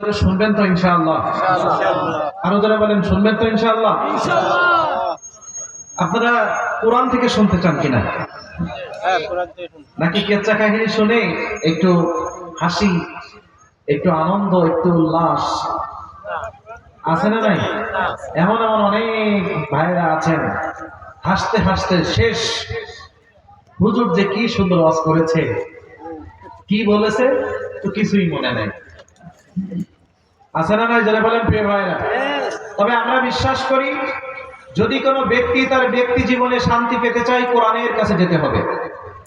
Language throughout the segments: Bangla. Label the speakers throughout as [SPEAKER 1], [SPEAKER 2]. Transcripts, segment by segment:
[SPEAKER 1] শুনবেন তো ইনশাআল্লাহ? আরো যারা বলেন শুনবেন তো ইনশাআল্লাহ? আপনারা কোরআন থেকে শুনতে চান কিনা? নাকি কেচ্চা কাহিনী শুনে একটু হাসি, একটু আনন্দ, একটু উল্লাস আছে না নাই? এমন এমন অনেক ভাইরা আছেন হাসতে হাসতে শেষ। হুজুর যে কি সুন্দর ওয়াজ করেছে, কি বলেছে তো কিছুই মনে নেই। আছে না নাই? যারা বলেন প্রিয় ভাইরা। তবে আমরা বিশ্বাস করি যদি কোনো ব্যক্তি তার ব্যক্তি জীবনে শান্তি পেতে চায় কোরআনের কাছে যেতে হবে।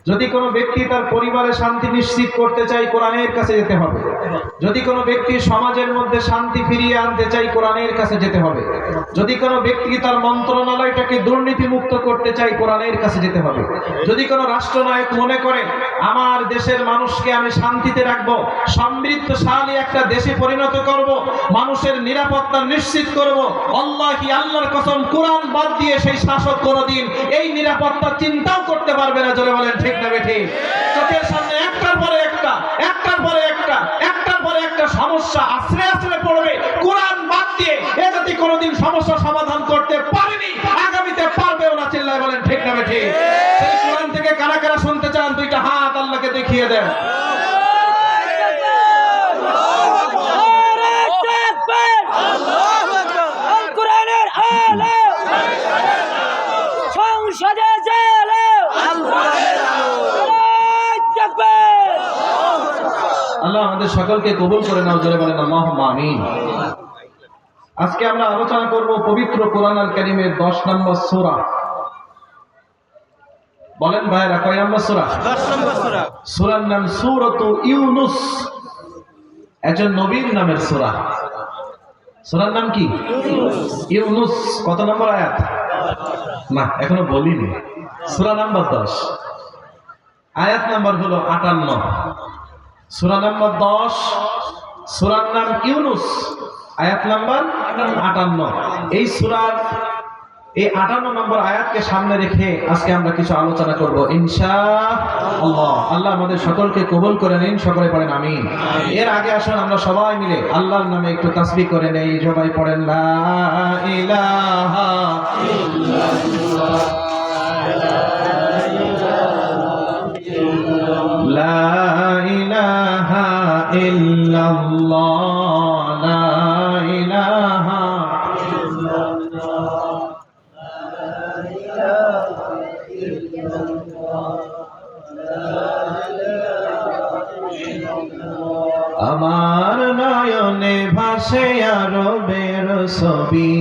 [SPEAKER 1] যদি কোনো ব্যক্তি তার পরিবারে শান্তি নিশ্চিত করতে চায় কোরআনের কাছে যেতে হবে। যদি কোনো ব্যক্তি সমাজের মধ্যে শান্তি ফিরিয়ে আনতে চায় কোরআনের কাছে যেতে হবে। যদি কোনো ব্যক্তি তার মন্ত্রণালয়টাকে দুর্নীতি মুক্ত করতে চায় কোরআনের কাছে যেতে হবে। যদি কোনো রাষ্ট্রনায়ক মনে করে আমার দেশের মানুষকে আমি শান্তিতে রাখবো, সমৃদ্ধশালী একটা দেশে পরিণত করব, মানুষের নিরাপত্তা নিশ্চিত করব, আল্লাহি আল্লাহর কসম কোরআন বাদ দিয়ে সেই শাসক কোনোদিন এই নিরাপত্তা চিন্তাও করতে পারবে না। জোরে বলেন ঠিক না বেঠিক? চোখের সামনে একটার পরে একটা সমস্যা আশ্রে আশ্রে পড়বে, কোরআন বাদ দিয়ে এ জাতি কোনোদিন সমস্যা সমাধান করতে পারেনি, আগামীতে পারবেও না। চিল্লায় বলেন ঠিক না বেঠিক? সেই কোরআন থেকে কারা কারা শুনতে চান দুইটা হাত আল্লাহকে দেখিয়ে দেন। আল্লাহ আমাদের সকলকে কবুল করে নাও। জোরে বলেন আল্লাহুম্মা আমিন। আজকে আমরা আলোচনা করব পবিত্র কোরআন আল কারীমের 10 নম্বর সূরা। বলেন ভাইরা কয় নম্বর সূরা?
[SPEAKER 2] 10 নম্বর সূরা।
[SPEAKER 1] সূরার নাম সূরাতু ইউনুস। একজন নবীর নামের সূরা। সূরার নাম কি? ইউনুস। কত নম্বর আয়াত? না এখনো বলিনি। সূরা নাম্বার 10, আয়াত নাম্বার হলো 58। সূরা নাম্বার 10, সূরার নাম ইউনুস, আয়াত নাম্বার 58। এই সূরার এই 58 নম্বর আয়াতকে সামনে রেখে আজকে আমরা কিছু আলোচনা করব ইনশাআল্লাহ। আল্লাহ আমাদের সকলকে কবুল করে নিন, সকলে পড়েন আমিন। এর আগে আসুন আমরা সবাই মিলে আল্লাহর নামে একটু তাসবিহ করে নেই। সবাই পড়েন লা ইলাহা ইল্লাল্লাহ, লা ইলাহা ইল্লাল্লাহ, লা ইলাহা আমার নয়নে ভাসে আরবের ছবি,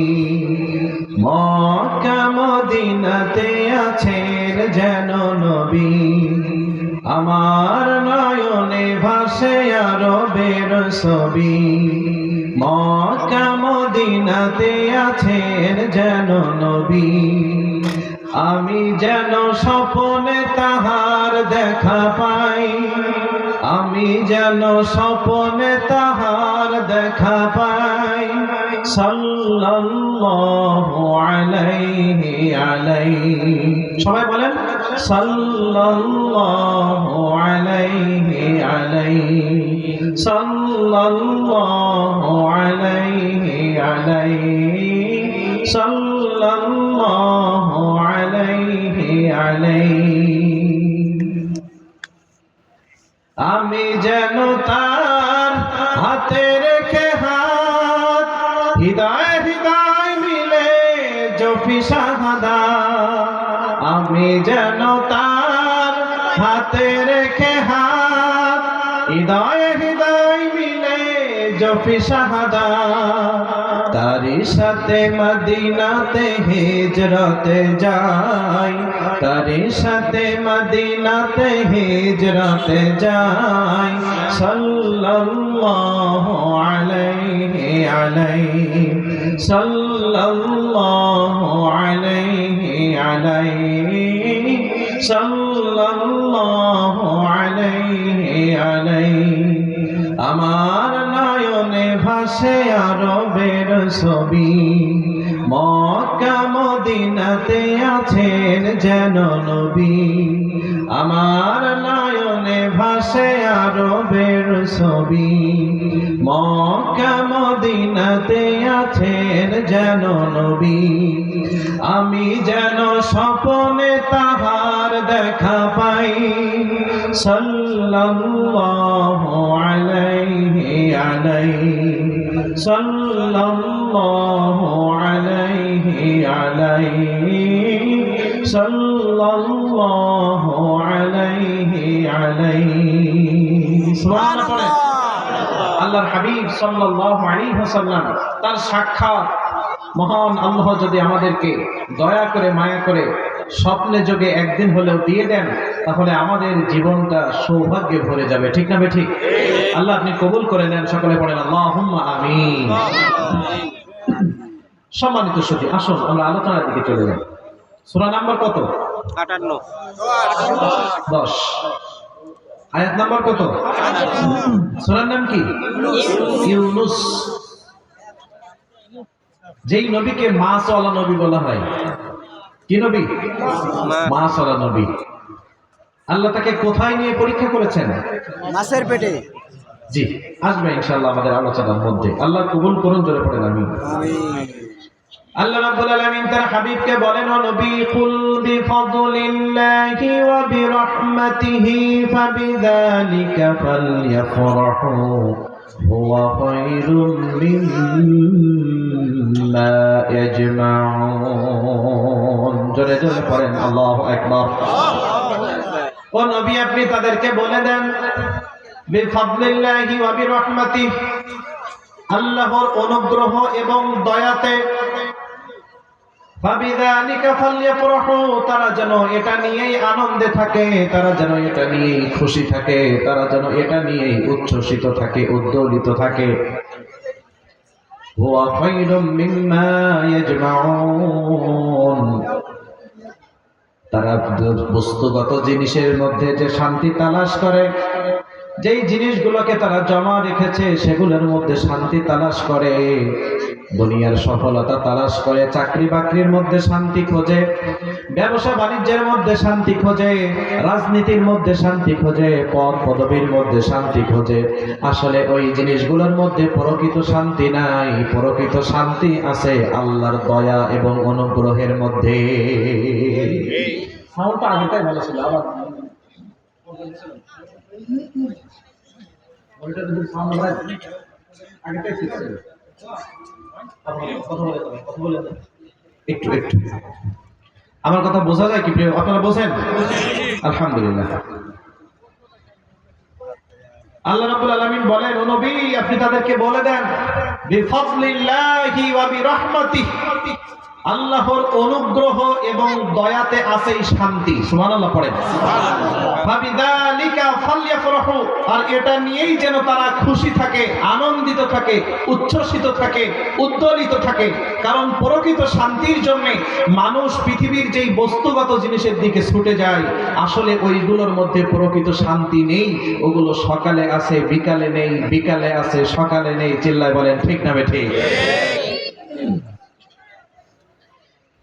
[SPEAKER 1] মক্কা মদিনাতে আছেন যেন নবী। আমার নয়নে ভাসে আরবের ছবি, মক্কা মদিনাতে আছেন যেন নবী। আমি যেন স্বপ্নে তাহার দেখা পাই, আমি যেন স্বপ্নে তাহার দেখা পাই। সাল্লাল্লাহু আলাইহি আলাইহি, সবাই বলেন সাল্লাল্লাহু আলাইহি আলাইহি, সাল্লাল্লাহু আলাইহি আলাইহি, সাল্লাল্লাহু আলাইহি আলাইহি। আমি যেন তার হাতে রেখে হাত, হৃদয় হৃদয় মিলে জপি শাহাদাত। আমি যেন তার হাতে রেখে হাত, হৃদয় হৃদয় মিলে জপি শাহাদাত। তারি সাথে মদিনাতে হিজরতে যাই, তারি সাথে মদিনাতে হিজরতে যাই। সাল্লাল্লাহু আলাইহি আলাইহি, সাল্লাল্লাহু আলাইহি আলাইহি, সাল্লাল্লাহু আলাইহি আলাইহি। আমার নয়নে ভাসে আরবের ছবি, মক্কা মদিনাতে আছেন যেন নবী। আমার নয়নে ভাসে আরবের ছবি, মক্কা মদিনাতে আছেন যেন নবী। আমি যেন স্বপ্নে তাহার দেখা পাই, সাল্লাল্লাহু আলাইহি আলাইহি সাল্লাল্লাহু আলাইহি আলাইহি সাল্লাল্লাহু আলাইহি আলাইহি। সুবহানাল্লাহ। আল্লাহর হাবিব সাল্লাল্লাহু আলাইহি ওয়াসাল্লাম তার সাক্ষাৎ, মহান আল্লাহ যদি আমাদেরকে দয়া করে মায়া করে স্বপ্নে যোগে একদিন হলেও দিয়ে দেন, তাহলে আমাদের জীবনটা সৌভাগ্যে ভরে যাবে। ঠিক না ঠিক? আল্লাহ আপনি কবুল করে নেন। সকলে পড়েন আল্লাহুম্মা আমিন। সম্মানিত সুধী, আসুন আমরা আলোচনার দিকে চলে যাই। সূরা নাম্বার কত?
[SPEAKER 2] 58
[SPEAKER 1] 10। আয়াত নাম্বার কত? সূরার নাম কি? ইউনূস। যেই নবীকে মাছওয়ালা নবী বলা হয়। কি নবী? মাছওয়ালা নবী। আল্লাহ তাকে কোথায় নিয়ে পরীক্ষা করেছেন?
[SPEAKER 2] মাছের পেটে।
[SPEAKER 1] জি, আসবে ইনশাআল্লাহ আমাদের আলোচনার মধ্যে। আল্লাহ কবুল করুন, জোরে পড়েন আমিন। আল্লাহ রাব্বুল আলামিন তার হাবিবকে বলেন, ও নবী, কুল বিফাদলিল্লাহি ওয়া বিরহমাতিহি ফাবিযালিকা ফালইফরাহু হুয়া খায়রুম মিম্মা ইয়াজমাউন। জোরে জোরে পড়েন আল্লাহু আকবার। ও নবী, আপনি তাদেরকে বলে দেন, বিফাদলিল্লাহি ওয়া বিরহমাতিহি, আল্লাহর অনুগ্রহ এবং দয়াতে, ফাবিযালিকা ফালইফরাহু, তারা যেন এটা নিয়েই আনন্দে থাকে, তারা যেন এটা নিয়েই খুশি থাকে, তারা যেন এটা নিয়েই উচ্ছ্বসিত থাকে, উদ্দোলিত থাকে। হুয়া খায়রুম মিম্মা ইয়াজমাউন, তারা বস্তুগত জিনিসের মধ্যে যে শান্তি তালাশ করে, যেই জিনিসগুলোকে তারা জমা রেখেছে সেগুলোর মধ্যে শান্তি তালাশ করে, দুনিয়ার সফলতা তালাশ করে, চাকরি বাকরির মধ্যে শান্তি খোঁজে, ব্যবসা বাণিজ্যের মধ্যে শান্তি খোঁজে, রাজনীতির মধ্যে শান্তি খোঁজে, পদ পদবীর মধ্যে শান্তি খোঁজে। আসলে ওই জিনিসগুলোর মধ্যে প্রকৃত শান্তি নাই। প্রকৃত শান্তি আছে আল্লাহর দয়া এবং অনুগ্রহের মধ্যে। সাউন্ডটা আগেটাই ভালো ছিল, আবার ওইটা যদি সাউন্ড হয় আগেটাই ঠিক ছিল। একটু একটু আমার কথা বোঝা যায় কি প্রিয়? আপনারা বোঝেন? আলহামদুলিল্লাহ। আল্লাহ রাব্বুল আলামিন বলেন, ও নবী, আপনি তাদেরকে বলে দেন, বিফাদলিল্লাহি ওয়া বিরহমাতিহি, আল্লাহর অনুগ্রহ এবং দয়াতে আছে শান্তি। সুবহানাল্লাহ পড়েন। ফাবিযালিকা ফালইফরাহু, আর এটা নিয়েই যেন তারা খুশি থাকে, আনন্দিত থাকে, উচ্ছ্বসিত থাকে, উদ্দোলিত থাকে। কারণ প্রকৃত শান্তির জন্য মানুষ পৃথিবীর যেই বস্তুগত জিনিসের দিকে ছুটে যায়, আসলে ওইগুলোর মধ্যে প্রকৃত শান্তি নেই। ওগুলো সকালে আছে, বিকালে নেই, বিকালে আছে, সকালে নেই। চিল্লায় বলেন ঠিক না বেঠিক?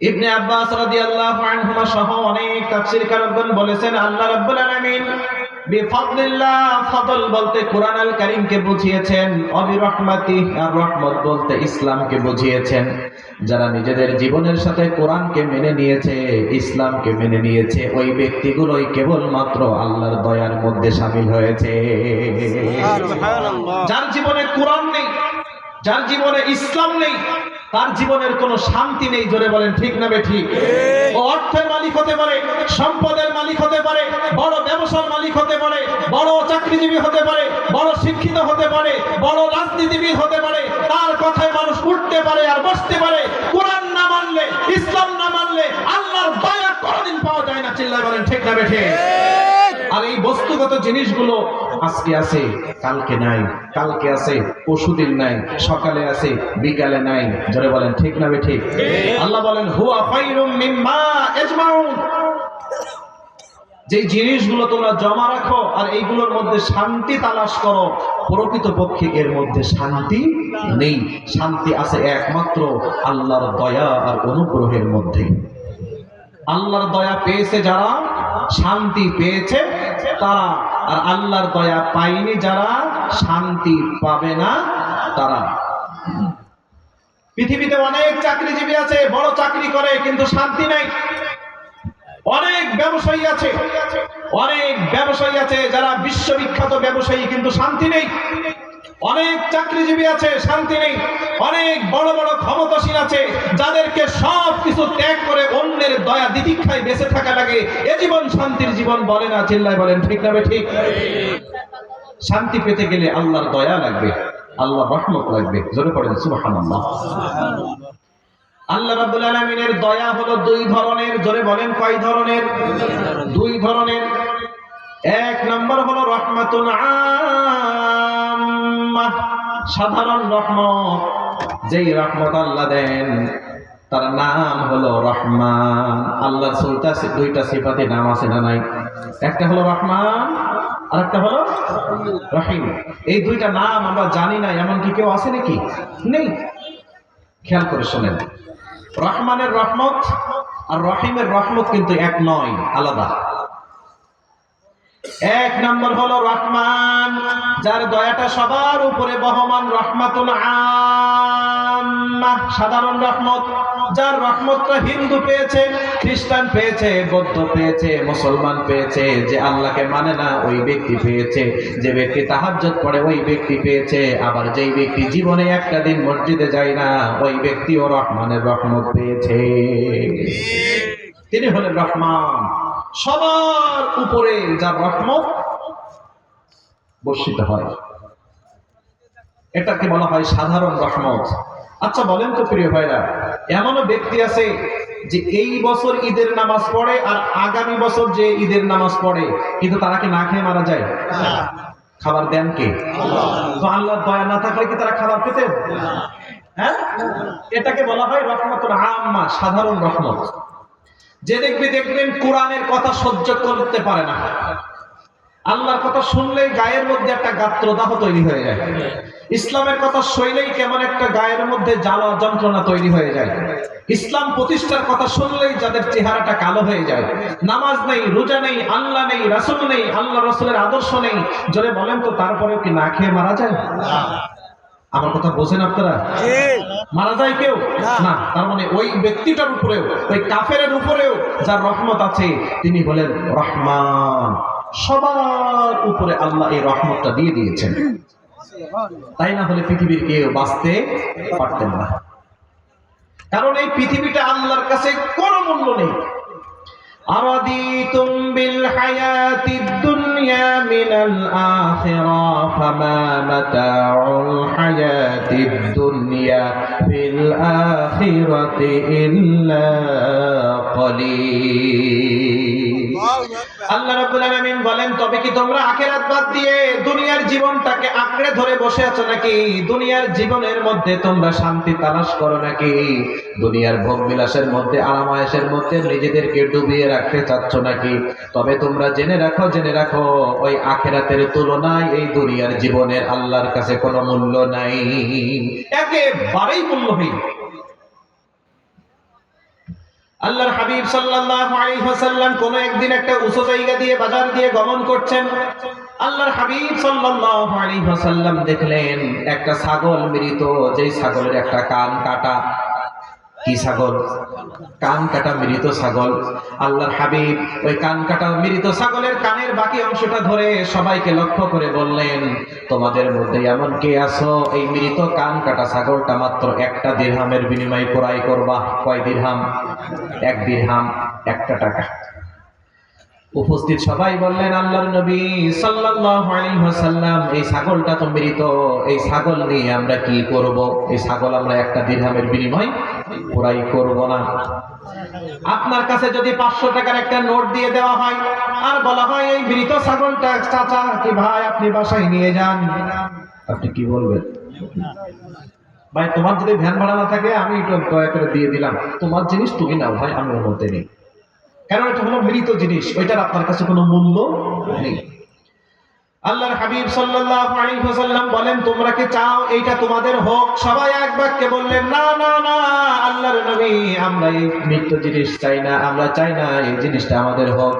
[SPEAKER 1] ইবনে আব্বাস রাদিয়াল্লাহু আনহুমা সহ অনেক তাফসীরকারগণ বলেছেন, আল্লাহ রাব্বুল আলামিন বিফাদলিল্লাহ, ফজল বলতে কোরআন আল কারীমকে বুঝিয়েছেন, অবিরহমাতিহি, আর রহমত বলতে ইসলামকে বুঝিয়েছেন। যারা নিজেদের জীবনের সাথে কোরআনকে মেনে নিয়েছে, ইসলামকে মেনে নিয়েছে, ওই ব্যক্তিগুলোই কেবলমাত্র আল্লাহর দয়ার মধ্যে শামিল হয়েছে। যার জীবনে কোরআন নেই, যার জীবনে ইসলাম নেই, তার জীবনের কোনো শান্তি নেই। জোরে বলেন ঠিক না বেঠিক? ও অর্থের মালিক হতে পারে, সম্পদের মালিক হতে পারে, বড় ব্যবসার মালিক হতে পারে, বড় চাকরিজীবী হতে পারে, বড় শিক্ষিত হতে পারে, বড় রাজনীতিবিদ হতে পারে, তার কথায় মানুষ উঠতে পারে আর বসতে পারে। কোরআন না মানলে, ইসলাম না মানলে আল্লাহর দয়া কোনোদিন পাওয়া যায় না। চিল্লায় বলেন ঠিক না বেঠিক? আর এই বস্তুগত জিনিসগুলো আজকে আছে, কালকে নাই, কালকে আছে, পরশুদিন নাই, সকালে আছে, বিকালে নাই। জোরে বলেন ঠিক না বেঠিক? আল্লাহ বলেন, হুয়া খায়রুম মিম্মা ইয়াজমাউন, যে জিনিসগুলো তোমরা জমা রাখো আর এইগুলোর মধ্যে শান্তি তালাশ করো, প্রকৃতপক্ষে এর মধ্যে শান্তি নেই। শান্তি আছে একমাত্র আল্লাহর দয়া আর অনুগ্রহের মধ্যে। আল্লাহর দয়া পেয়েছে যারা, শান্তি পেয়েছে তারা, আর আল্লাহর দয়া পায়নি যারা, শান্তি পাবে না তারা। পৃথিবীতে অনেক চাকরিজীবী আছে, বড় চাকরি করে কিন্তু শান্তি নাই। অনেক ব্যবসায়ী আছে যারা বিশ্ববিখ্যাত ব্যবসায়ী কিন্তু শান্তি নেই। অনেক চাকরিজীবী আছে, শান্তি নেই। অনেক বড় বড় ক্ষমতাসীন আছে যাদেরকে সব কিছু ত্যাগ করে অন্যের দয়া দিতিক্ষায় বেঁচে থাকা লাগে। এ জীবন শান্তির জীবন বলে না, চিল্লায় বলেন ঠিক না ঠিক? শান্তি পেতে গেলে আল্লাহর দয়া লাগবে, আল্লাহর রহমত লাগবে। জোরে পড়েন সুবহানাল্লাহ। আল্লাহ রাব্বুল আলামিনের দয়া হলো দুই ধরনের। জোরে বলেন কয় ধরনের? দুই ধরনের। এক নম্বর হলো রহমাতুন আম্মাহ, সাধারণ রহমত। যেই রহমত আল্লাহ দেন তার নাম হলো রহমান। আল্লাহর দুইটা সিফাতে নাম আছে না নাই? একটা হলো রহমান আর একটা হলো রহিম। এই দুইটা নাম আমরা জানি না, এমন কি কেউ আছে নাকি? নেই। খেয়াল করে শোনেন, রহমানের রহমত আর রহিমের রহমত কিন্তু এক নয়, আলাদা। এক নম্বর হলো রহমান, যার দয়াটা সবার উপরে বহমান, রহমাতুল আম্মাহ, সাধারণ রহমত। যার রহমতটা হিন্দু পেয়েছে, খ্রিস্টান পেয়েছে, বৌদ্ধ পেয়েছে, মুসলমান পেয়েছে। যে আল্লাহকে মানে না ওই ব্যক্তি পেয়েছে, যে ব্যক্তি তাহাজ্জুদ পড়ে ওই ব্যক্তি পেয়েছে, আবার যেই ব্যক্তি জীবনে একটা দিন মসজিদে যায় না ওই ব্যক্তিও রহমানের রহমত পেয়েছে। তিনি হলেন রহমান, সবার উপরে যার রহমত বর্ষিত হয়। এটাকে বলা হয় সাধারণ রহমত। আচ্ছা বলেন তো প্রিয় ভাইরা, এমনও ব্যক্তি আছে যে এই বছর ঈদের নামাজ পড়ে আর আগামী বছর যে ঈদের নামাজ পড়ে, কিন্তু তারা কি না খেয়ে মারা যায়? খাবার দেন কে? তো আল্লাহর দয়া না থাকলে কি তারা খাবার পেতেন? হ্যাঁ, এটাকে বলা হয় রহমতুল আম্মা, সাধারণ রহমত। যে দেখবেন কোরআনের কথা সহ্য করতে পারে না, আল্লাহর কথা শুনলেই গায়ের মধ্যে একটা গাত্রদাহ তৈরি হয়ে যায়। ইসলামের কথা শুনলেই কেমন একটা গায়ের মধ্যে জ্বালা যন্ত্রণা তৈরি হয়ে যায়। ইসলাম প্রতিষ্ঠার কথা শুনলেই যাদের চেহারাটা কালো হয়ে যায়। নামাজ নেই, রোজা নেই, আল্লাহ নেই, রাসূল নেই, আল্লাহ রাসূলের আদর্শ নেই, জোরে বলেন তো তারপরেও কি না খেয়ে মারা যায়? আমার কথা বোঝেন আপনারা? মারা যায় কেউ না। তার মানে ওই ব্যক্তিটার উপরেও, ওই কাফেরের উপরেও যার রহমত আছে তিনি বলেন রহমান। সবার উপরে আল্লাহ এই রহমতটা দিয়ে দিয়েছেন, তাই না হলে পৃথিবীর কেউ বাঁচতে পারতেন না। কারণ এই পৃথিবীটা আল্লাহর কাছে কোনো মূল্য নেই। আরাদিতুম বিল হায়াতিদ দুনিয়া মিনাল আখিরা ফামা মাতাউল হায়াতিদ দুনিয়া ফিল আখিরাতি ইল্লা কলিল। আল্লাহ রাব্বুল আলামিন বলেন, তবে কি তোমরা আখিরাত বাদ দিয়ে দুনিয়ার জীবনটাকে আঁকড়ে ধরে বসে আছো নাকি? দুনিয়ার জীবনের মধ্যে তোমরা শান্তি তালাশ করো নাকি? দুনিয়ার ভোগ বিলাসের মধ্যে, আরামায়েশের মধ্যে নিজেদেরকে ডুবিয়ে রাখতে চাচ্ছ নাকি? তবে তোমরা জেনে রাখো ওই আখিরাতের তুলনায় এই দুনিয়ার জীবনের আল্লাহর কাছে কোনো মূল্য নাই, একেবারেই মূল্যহীন। আল্লাহর হাবিব সাল্লাল্লাহু আলাইহি ওয়াসাল্লাম কোন একদিন একটা উঁচু জায়গা দিয়ে বাজার দিয়ে গমন করছেন। আল্লাহর হাবিব সাল্লাল্লাহু আলাইহি ওয়াসাল্লাম দেখলেন একটা ছাগল মৃত, যেই ছাগলের একটা কান কাটা। কি ছাগল? কান কাটা মৃত ছাগল। আল্লাহর হাবিব ওই কান কাটা মৃত ছাগলের কানের বাকি অংশটা ধরে সবাইকে লক্ষ্য করে বললেন, তোমাদের মধ্যে এমন কে আছো এই মৃত কান কাটা ছাগলটা মাত্র একটা দিরহামের বিনিময়ে ক্রয় করবা? কয় দিরহাম? 1 দিরহাম, 1 টাকা। উপস্থিত সবাই বললেন, আল্লাহর নবী সাল্লাল্লাহু আলাইহি ওয়াসাল্লাম, এই ছাগলটা তো মৃত, এই ছাগল নিয়ে আমরা কি করব? এই ছাগল আমরা 1 দিরহামের বিনিময়ে ক্রয় করব না। আপনার কাছে যদি 500 টাকার একটা নোট দিয়ে দেওয়া হয় আর বলা হয় এই মৃত ছাগলটা চাচা কি ভাই আপনি বাসায় নিয়ে যান, আপনি কি বলবেন? ভাই তোমার যদি ভ্যান ভাড়া না থাকে আমি একটু দয়া করে দিয়ে দিলাম, তোমার জিনিস তুমি নাও ভাই, আমি ওর মধ্যে নেই। কারণ এটা হলো মৃত জিনিস, ওইটার আপনার কাছে কোনো মূল্য নেই। আল্লাহর হাবিব সাল্লাল্লাহু আলাইহি ওয়াসাল্লাম বলেন, তোমরা কি চাও এইটা তোমাদের হোক? সবাই এক বাক্যে বললেন, না না না আল্লাহর নবী, আমরা এই মৃত জিনিস চাই না, আমরা চাই না এই জিনিসটা আমাদের হোক।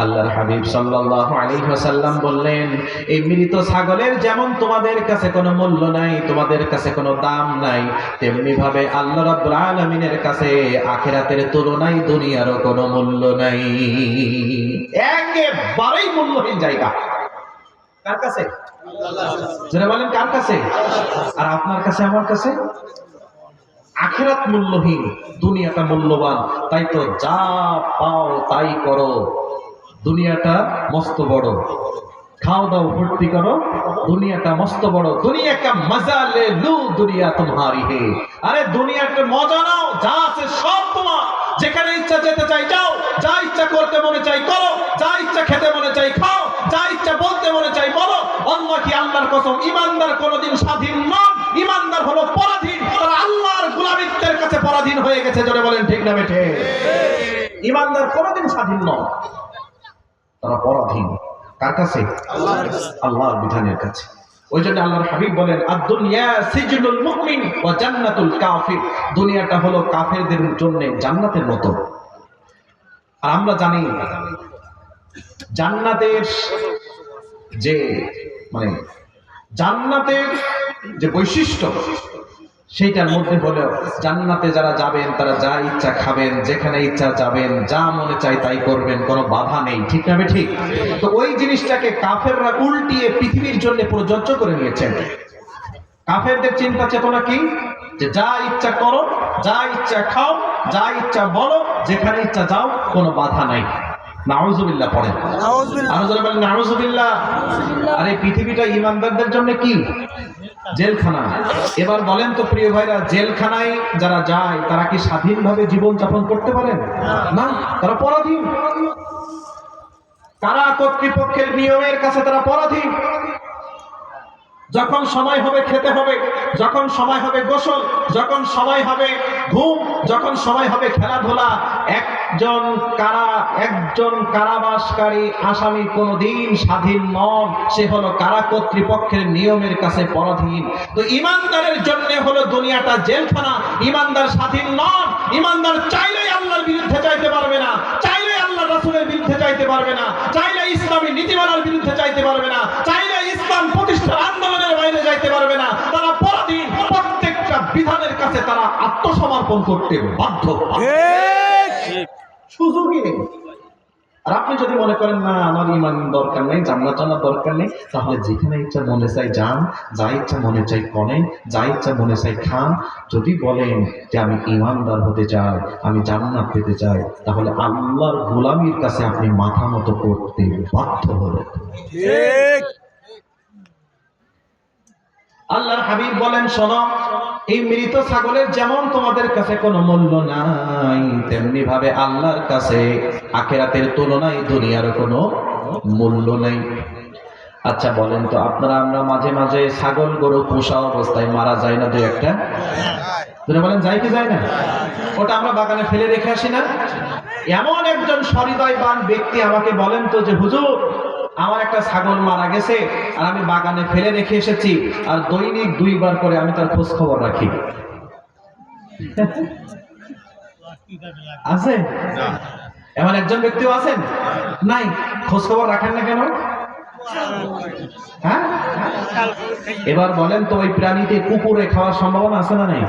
[SPEAKER 1] আল্লাহর হাবিব সাল্লাল্লাহু আলাইহি ওয়াসাল্লাম বললেন, এই মৃত ছাগলের যেমন তোমাদের কাছে কোনো মূল্য নাই, তোমাদের কাছে কোনো দাম নাই, তেমনি ভাবে আল্লাহ রাব্বুল আলামিনের কাছে আখিরাতের তুলনায় দুনিয়ারও কোনো মূল্য নাই। একেবারেই মূল্যহীন জায়গা। কার কাছে? যারা বলেন কার কাছে? আর আপনার কাছে, আমার কাছে? আখিরাত মূল্যহীন, দুনিয়াটা মূল্যবান। তাই তো যা পাও তাই করো, দুনিয়াটা মস্ত বড়। খাও দাও ফুর্তি করো, দুনিয়াটা মস্ত বড়। দুনিয়া কা মজা লে লু, দুনিয়া তোমারি হে। আরে দুনিয়াটা মজা নাও, যা আছে সব তোমার। যেখানে ইচ্ছা যেতে চাই যাও, যা ইচ্ছা করতে মনে চাই করো, যা ইচ্ছা খেতে মনে চাই খাও, যা ইচ্ছা বলতে মনে চাই বলো। আল্লাহ কি আল্লাহর কসম, ইমানদার কোনোদিন স্বাধীন নন, ইমানদার হলো পরাধীন। তারা আল্লাহর গোলামিত্বের কাছে পরাধীন হয়ে গেছে। জোরে বলেন ঠিক না বেঠে? ইমানদার কোনোদিন স্বাধীন নন, তারা পরাধীন। কার কাছে? আল্লাহর বিধানের কাছে। ওই জন্য আল্লাহর হাবিব বলেন, আদ-দুনিয়া সিজনুল মুমিন ওয়া জান্নাতুল কাফির। দুনিয়াটা হলো কাফেরদের জন্য জান্নাতের মতো। আর আমরা জানি জান্নাতের যে জান্নাতের যে বৈশিষ্ট্য, সেইটার মধ্যে হলো জান্নাতে যারা যাবেন তারা যা ইচ্ছা খাবেন, যেখানে ইচ্ছা যাবেন, যা মনে চাই তাই করবেন, কোনো বাধা নেই। ঠিক না ঠিক? তো ওই জিনিসটাকে কাফেররা উল্টিয়ে পৃথিবীর জন্য প্রযোজ্য করে নিয়েছেন। কাফেরদের চিন্তা চেতনা কি? যে যা ইচ্ছা করো, যা ইচ্ছা খাও, যা ইচ্ছা বলো, যেখানে ইচ্ছা যাও, কোনো বাধা নাই। নাউজুবিল্লাহ পড়েন। আরো জোরে বলেন নাউজুবিল্লাহ। আরে পৃথিবীটা ইমানদারদের জন্য কি? জেলখানা। এবার বলেন তো প্রিয় ভাইরা, জেলখানায় যারা যায় তারা কি স্বাধীনভাবে জীবন যাপন করতে পারেন? না, তারা পরাধীন। কারা কর্তৃপক্ষের নিয়মের কাছে তারা পরাধীন। যখন সময় হবে খেতে হবে, যখন সময় হবে গোসল, যখন সময় হবে ঘুম, যখন সময় হবে খেলাধুলা। একজন কারাবাসকারী আসামি কোনদিন স্বাধীন নন, সে হলো কারা কর্তৃপক্ষের নিয়মের কাছে পরাধীন। তো ইমানদারের জন্য হলো দুনিয়াটা জেলখানা। ইমানদার স্বাধীন নন। ইমানদার চাইলেই আল্লাহর বিরুদ্ধে চাইতে পারবে না, চাইলে আল্লাহ রাসূলের বিরুদ্ধে চাইতে পারবে না, চাইলে ইসলামী নীতিমালার বিরুদ্ধে চাইতে পারবে না, চাইলে ইসলাম প্রতিষ্ঠার আন্দোলনের বাইরে যাইতে পারবে না। তারা পরাধীন। প্রত্যেকটা বিধানের কাছে তারা আত্মসমর্পণ করতে বাধ্য। সুযোগই নেই। আর আপনি যদি মনে করেন না আমার ইমান দরকার নেই, জান্নাত জানার দরকার নেই, তাহলে যেখানে ইচ্ছা মনে চাই যান, যা ইচ্ছা মনে চাই করেন, যা ইচ্ছা মনে চাই খান। যদি বলেন যে আমি ইমানদার হতে চাই, আমি জান্নাত পেতে চাই, তাহলে আল্লাহর গোলামির কাছে আপনি মাথা মতো করতে বাধ্য হবেন। ঠিক। আল্লাহর হাবিব বলেন, শোনো, এই মৃত ছাগলের যেমন তোমাদের কাছে কোনো মূল্য নাই, তেমনি ভাবে আল্লাহর কাছে আখিরাতের তুলনায় দুনিয়ার কোনো মূল্য নেই। আচ্ছা বলেন তো আপনারা, আমরা মাঝে মাঝে ছাগল গরু পোষা অবস্থায় মারা যায় না দু একটা? বলেন যায় কি যায় না? ওটা আমরা বাগানে ফেলে রেখে আসি না? এমন একজন সহৃদয়বান ব্যক্তি আমাকে বলেন তো যে হুজুর, আমার একটা ছাগল মারা গেছে আর আমি বাগানে ফেলে রেখে এসেছি, আর দৈনিক 2 বার করে আমি তার খোঁজ খবর রাখি। আছে এমন একজন ব্যক্তিও আছেন? নাই। খোঁজ খবর রাখেন না কেন? হ্যাঁ, এবার বলেন তো ওই প্রাণীতে কুকুরে খাওয়ার সম্ভাবনা আছে না নাই?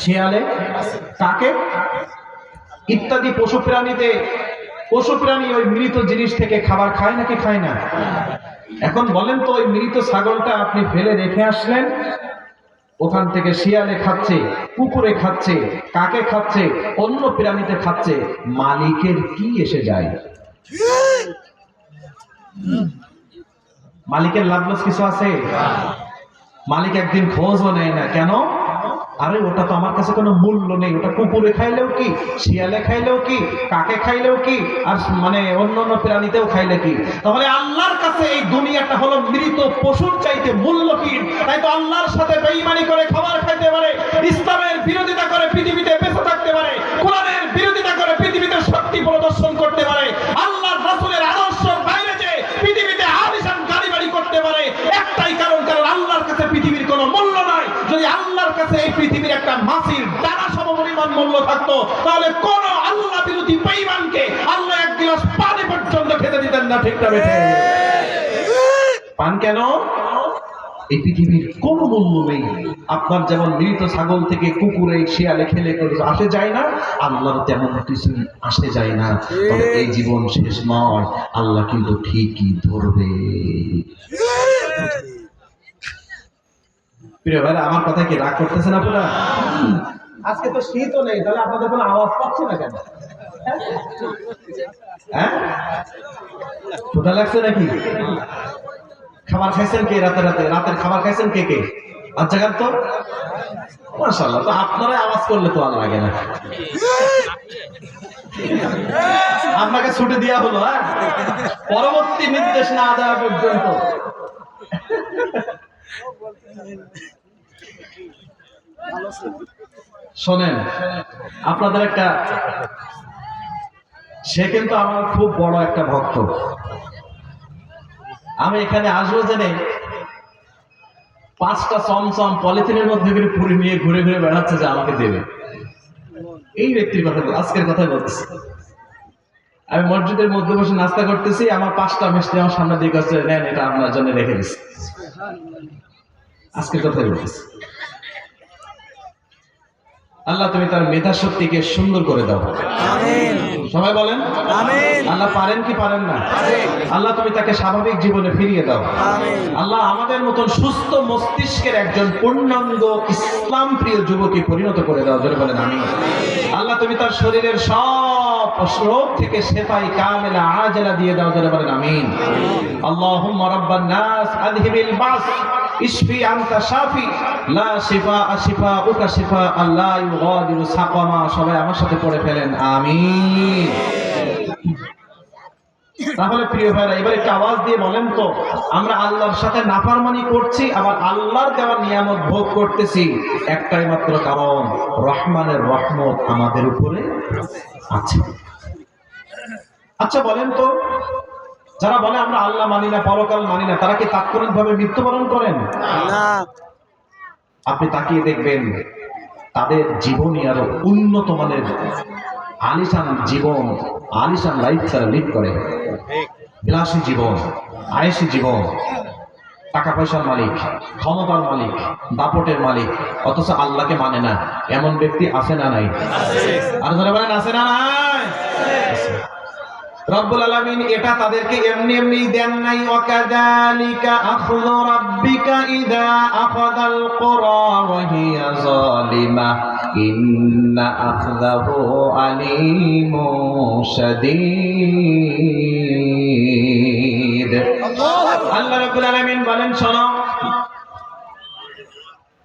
[SPEAKER 1] শিয়ালে, কাকে ইত্যাদি পশু প্রাণী ওই মৃত জিনিস থেকে খাবার খায় নাকি খায় না? এখন বলেন তো ওই মৃত ছাগলটা আপনি ফেলে রেখে আসলেন, ওখান থেকে শিয়ালে খাচ্ছে, কুকুরে খাচ্ছে, কাকে খাচ্ছে, অন্য প্রাণীতে খাচ্ছে, মালিকের কি এসে যায়? মালিকের লাভ লস কিছু আছে? মালিক একদিন খোঁজও নেয় না। কেন? আরে ওটা তো আমার কাছে কোনো মূল্য নেই। ওটা কুকুরে খাইলেও কি, শিয়ালে খাইলেও কি, কাকে খাইলেও কি, আর অন্য প্রাণীতেও খাইলে কি। তাহলে আল্লাহর কাছে এই দুনিয়াটা হলো মৃত পশুর চাইতে মূল্যহীন। তাই তো আল্লাহর সাথে বেঈমানি করে খাবার খাইতে পারে, ইসলামের বিরোধিতা করে পৃথিবীতে বেঁচে থাকতে পারে, কোরআনের বিরোধিতা করে পৃথিবীতে শক্তি প্রদর্শন করতে পারে, আল্লাহর রাসূলের আদর্শের বাইরে যে পৃথিবীতে আলিশান গাড়ি বাড়ি করতে পারে। একটাই কারণ আল্লাহর কাছে পৃথিবীর কোনো মূল্য নাই। যদি আল্লাহর কাছে এই পৃথিবীর একটা মাছির দানা সমপরিমাণ মূল্য থাকতো, তাহলে কোন আল্লাহ বিরোধী বেঈমানকে আল্লাহ এক গ্লাস পানি পর্যন্ত খেতে করতে দিতেন না, ঠিক না বেঠে? পান কেন? এই পৃথিবীর কোন মূল্য নেই। আপনার যেমন মৃত ছাগল থেকে কুকুরে শিয়ালে খেলে করে আসে যায় না, আল্লাহর তেমন কিছু আসে যায় না। তবে এই জীবন শেষ নয়, আল্লাহ কিন্তু ঠিকই ধরবে। প্রিয় ভাইরা, আমার কথা কি রাগ করতেছেন আপনারা? আজকে তো শীতও নেই, তাহলে আপনাদের কোনো আওয়াজ পাচ্ছে না কেন? হ্যাঁ, ক্ষুধা লাগছে নাকি? খাবার খাইছেন কে? রাতের খাবার খাইছেন কে কে? আচ্ছা গান তো মাশাআল্লাহ। তো আপনারা আওয়াজ করলে তো আর লাগে না, আপনাকে ছুটি দেওয়া হলো, হ্যাঁ, পরবর্তী নির্দেশ না দেওয়া পর্যন্ত। শোনেন, আপনাদের একটা, সে কিন্তু আমার খুব বড় একটা ভক্ত। আমি এখানে আসবো জেনে 5টা চমচম পলিথিনের মধ্যে করে পুরি নিয়ে ঘুরে ঘুরে বেড়াচ্ছে যে আমাকে দেবে। এই ব্যক্তির কথা আজকের কথাই বলতেছি। আমি মসজিদের মধ্যে বসে নাস্তা করতেছি, আমার 5টা মিষ্টি আমার সামনে দিয়ে কাছে নেন, এটা আপনার জন্য রেখে দিচ্ছি। আজকের কথাই বলতেছি। আল্লাহ তুমি তার মেধা শক্তিকে সুন্দর করে দাও,
[SPEAKER 2] আমিন।
[SPEAKER 1] সবাই বলেন
[SPEAKER 2] আমিন।
[SPEAKER 1] আল্লাহ পারেন কি পারেন না? আল্লাহ তুমি তাকে স্বাভাবিক জীবনে ফিরিয়ে দাও।
[SPEAKER 2] আমিন।
[SPEAKER 1] আল্লাহ আমাদের মতন সুস্থ মস্তিষ্কের একজন পূর্ণাঙ্গ ইসলাম প্রিয় যুবককে পরিণত করে দাও, জোরে বলেন আমিন। আল্লাহ তুমি তার শরীরের সব রোগ থেকে শেফাই কামেলা আজেলা দিয়ে দাও, জোরে বলেন আমিন। আল্লাহুম্মা রাব্বান নাস আযহিবিল বাস ইশফি আনতা শাফি লা শিফা শিফাউকা শিফা আল্লা ইউগাদিরু সাকামা। সবাই আমার সাথে পড়ে ফেলেন আমিন। তাহলে প্রিয় ভাইরা, এবার একটু আওয়াজ দিয়ে বলেন তো, আমরা আল্লাহর সাথে নাফরমানি করছি আবার আল্লাহর দেওয়া নিয়ামত ভোগ করতেছি, একটাই মাত্র কারণ, রহমানের রহমত আমাদের উপরে আছে। আচ্ছা বলেন তো, যারা বলে আমরা আল্লাহ মানি না, পরকাল মানি না, তারা কি তাৎক্ষণিকভাবে মৃত্যুবরণ করেন?
[SPEAKER 2] না।
[SPEAKER 1] আপনি তাকিয়ে দেখবেন তাদের জীবনই আরো উন্নত মানের আলিশান জীবন, আলিশান লাইফ তারা লিড করে। বিলাসী জীবন, আয়েসী জীবন, টাকা পয়সার মালিক, ক্ষমতার মালিক, দাপটের মালিক, অথচ আল্লাহকে মানে না। এমন ব্যক্তি আছে না নাই? আর যারা বলেন আছে না নাই? রব্বুল আলামিন এটা তাদেরকে এমনি এমনি দেন নাই। ওয়াকাযালিকা আখযু রাব্বিকা ইযা আখাযাল কুরা ওয়া হিয়া যালিমা ইন্না আখযাহু আলীমুন শাদীদ। আল্লাহ রাব্বুল আলামিন বলেন, শোনো,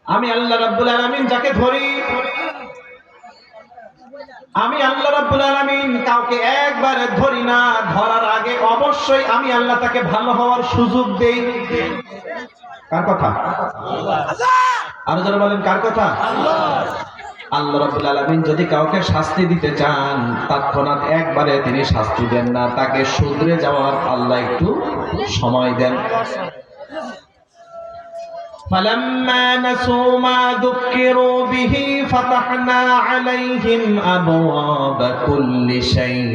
[SPEAKER 1] আমি আল্লাহ রাব্বুল আলামিন যাকে ধরি, আমি আল্লাহ রাব্বুল আলামিন কাউকে একবারে ধরি না, ধরার আগে অবশ্যই আমি আল্লাহ তাকে ভালো হওয়ার সুযোগ দেই। কার কথা? আরো যারা বলেন কার কথা? আল্লাহ রাব্বুল আলামিন যদি কাউকে শাস্তি দিতে চান, তৎক্ষণাৎ একবারে তিনি শাস্তি দেন না, তাকে শুধরে যাওয়ার আল্লাহ একটু সময় দেন। فَلَمَّا نَسُوا مَا ذُكِّرُوا بِهِ فَتَحْنَا عَلَيْهِمْ أَبْوَابَ كُلِّ شَيْءٍ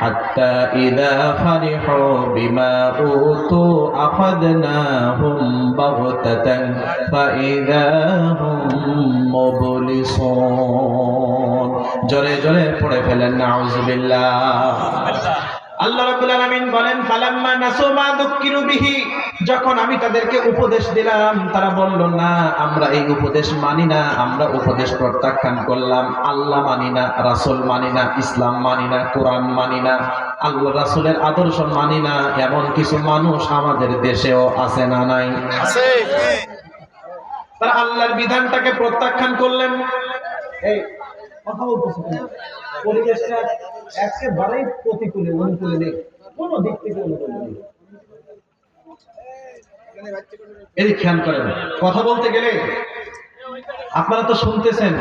[SPEAKER 1] حَتَّى إِذَا فَرِحُوا بِمَا أُوتُوا أَخَذْنَاهُمْ بَغْتَةً فَإِذَا هُمْ مُبْلِسُونَ। জোরে জোরে পড়ে ফেলেন নাউযুবিল্লাহ। আল্লাহ রাব্বুল আলামিন বলেন, ফালাম্মা নাসু মা যুক্কিরু বিহি, যখন আমি তাদেরকে উপদেশ দিলাম, তারা বলল না, আমরা এই উপদেশ মানি না, আমরা উপদেশ প্রত্যাখ্যান করলাম। আল্লাহ মানি না, রাসূল মানি না, ইসলাম মানি না, কোরআন মানি না, আল্লাহ রাসূলের আদর্শ মানি না, এমন কিছু মানুষ আমাদের দেশেও আছে না নাই? আছে। তারা আল্লাহর বিধানটাকে প্রত্যাখ্যান করলেন। এই কথা বলতেছি, পরিবেশটা একেবারেই প্রতিকূলে, অনুকূলে নেই, কোন দিক থেকে অনুকূলে নেই। এই খেয়াল করেন, কথা বলতে গেলে আপনারা তো শুনতেছেন,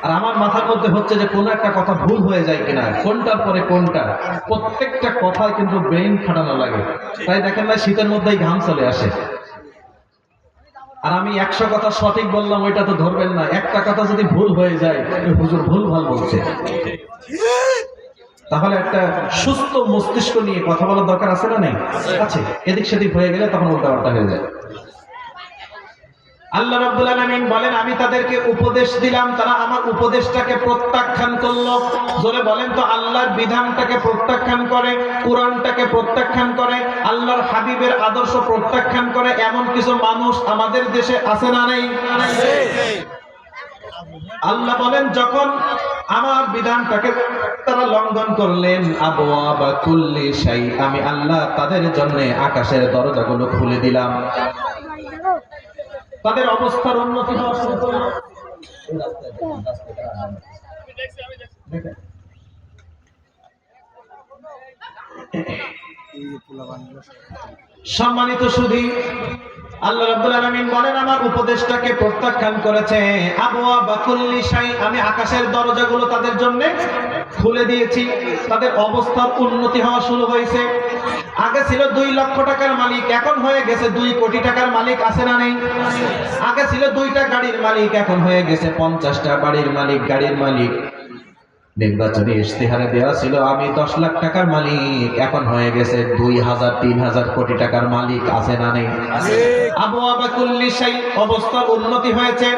[SPEAKER 1] আর আমার মাথার মধ্যে হচ্ছে যে কোন একটা কথা ভুল হয়ে যায় কিনা, কোনটার পরে কোনটা, প্রত্যেকটা কথা কিন্তু ব্রেইন খাটানো লাগে। তাই দেখেন না, শীতের মধ্যেই ঘাম চলে আসে। আর আমি 100 কথা সঠিক বললাম, ওইটা তো ধরবেন না, একটা কথা যদি ভুল হয়ে যায়, হুজুর ভুল ভাল বলছে। তাহলে একটা সুস্থ মস্তিষ্ক নিয়ে কথা বলার দরকার আছে না নাই? আছে। এদিক সেদিক হয়ে গেলে তখন উল্টাপাল্টা হয়ে যায়। আল্লাহ রাব্বুল আলামিন বলেন, আমি তাদেরকে উপদেশ দিলাম, তারা আমার উপদেশটাকে প্রত্যাখ্যান করলো। জোরে বলেন তো, আল্লাহর বিধানটাকে প্রত্যাখ্যান করে, কোরআনটাকে প্রত্যাখ্যান করে, আল্লাহর হাবিবের আদর্শ প্রত্যাখ্যান করে এমন কিছু মানুষ আমাদের দেশে আছে না নেই? আল্লাহ বলেন, যখন আমার বিধানটাকে তারা লঙ্ঘন করলেন, আবওয়াবা কুল্লি শাই, আমি আল্লাহ তাদের জন্য আকাশের দরজাগুলো খুলে দিলাম, তাদের অবস্থার উন্নতি হওয়া শুরু করলো। সম্মানিত সুধী, আল্লাহ রাব্বুল আলামিন বলেন, আমার উপদেশটাকে প্রত্যাখ্যান করেছে, আবওয়াবা কুল্লি শাই, আমি আকাশের দরজাগুলো তাদের জন্য খুলে দিয়েছি, তাদের অবস্থার উন্নতি হওয়া শুরু হয়েছে। আগে ছিল 2 লক্ষ টাকার মালিক, এখন হয়ে গেছে 2 কোটি টাকার মালিক, আছে না নেই? আগে ছিল 2টা গাড়ির মালিক, এখন হয়ে গেছে 50টা বাড়ির মালিক, গাড়ির মালিক। নির্বাচনী ইশতেহারে দেওয়া ছিল আমি 10 লাখ টাকার মালিক, এখন হয়ে গেছে 2000-3000 কোটি টাকার মালিক, আছে না নেই? আবওয়াবা কুল্লি শাই, অবস্থার উন্নতি হয়েছে।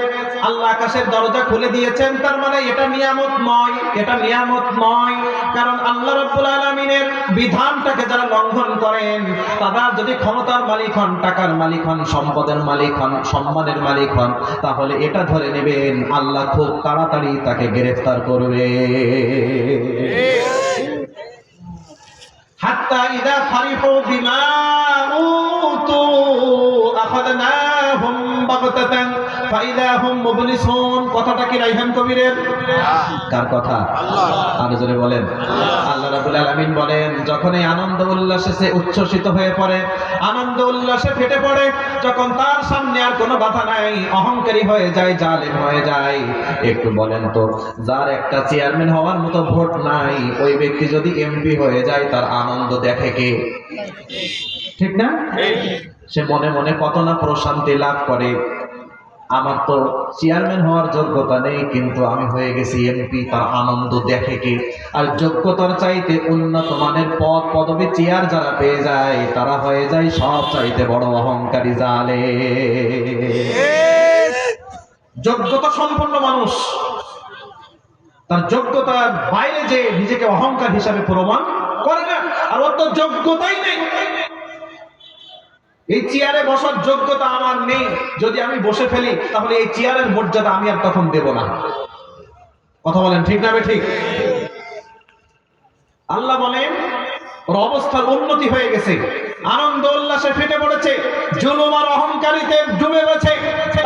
[SPEAKER 1] আল্লাহ আকাশের দরজা খুলে দিয়েছেন, তার মানে এটা নিয়ামত নয়, এটা নিয়ামত নয়। কারণ আল্লাহ রাব্বুল আলামিনের বিধানটাকে যারা লঙ্ঘন করেন, তারা যদি ক্ষমতার মালিক হন, টাকার মালিক হন, সম্পদের মালিক হন, সম্মানের মালিক হন, তাহলে এটা ধরে নেবেন আল্লাহ খুব তাড়াতাড়ি তাকে গ্রেফতার করবে। হাত্তা ইযা ফারিহু বিমা উতু আখাযনাহুম বাগতাতান ফাইদা হুম মুবলিসুন। কথাটা কি রাইহান কবিরের? কার কথা? আল্লাহ। আর জোরে বলেন। আল্লাহ রাব্বুল আলামিন বলেন, যখন এই আনন্দ উল্লাসে সে উচ্ছ্বসিত হয়ে পড়ে, আনন্দ উল্লাসে ফেটে পড়ে, যখন তার সামনে আর কোনো বাধা নাই, অহংকারী হয়ে যায়, জালেম হয়ে যায়। একটু বলেন তো, যার একটা চেয়ারম্যান হওয়ার মতো ভোট নাই, ওই ব্যক্তি যদি এমপি হয়ে যায়, তার আনন্দ দেখে কে? ঠিক না? সে মনে মনে কত না প্রশান্তি লাভ করে, আমার তো চেয়ারম্যান হওয়ার যোগ্যতা নেই, কিন্তু আমি হয়ে গেছি এমপি, তার আনন্দ দেখে কে? আর যোগ্যতার চাইতে উন্নত মানের পদ পদবি চেয়ার যারা পেয়ে যায়, তারা হয়ে যায় সব চাইতে বড় অহংকারী, জালে। যোগ্যতা সম্পন্ন মানুষ তার যোগ্যতার বাইরে যে নিজেকে অহংকার হিসাবে প্রমাণ করে না, আর ওর তো যোগ্যতাই নেই। এই চেয়ারে বসার যোগ্যতা আমার নেই, যদি আমি বসে ফেলি তাহলে এই চেয়ারের মর্যাদা আমি আর তখন দেব না। কথা বলেন ঠিক না ঠিক? আল্লাহ বলেন, ওর অবস্থার উন্নতি হয়ে গেছে, আনন্দ উল্লাসে ফেটে পড়েছে, জুলুম আর অহংকারীতে ডুবে গেছে।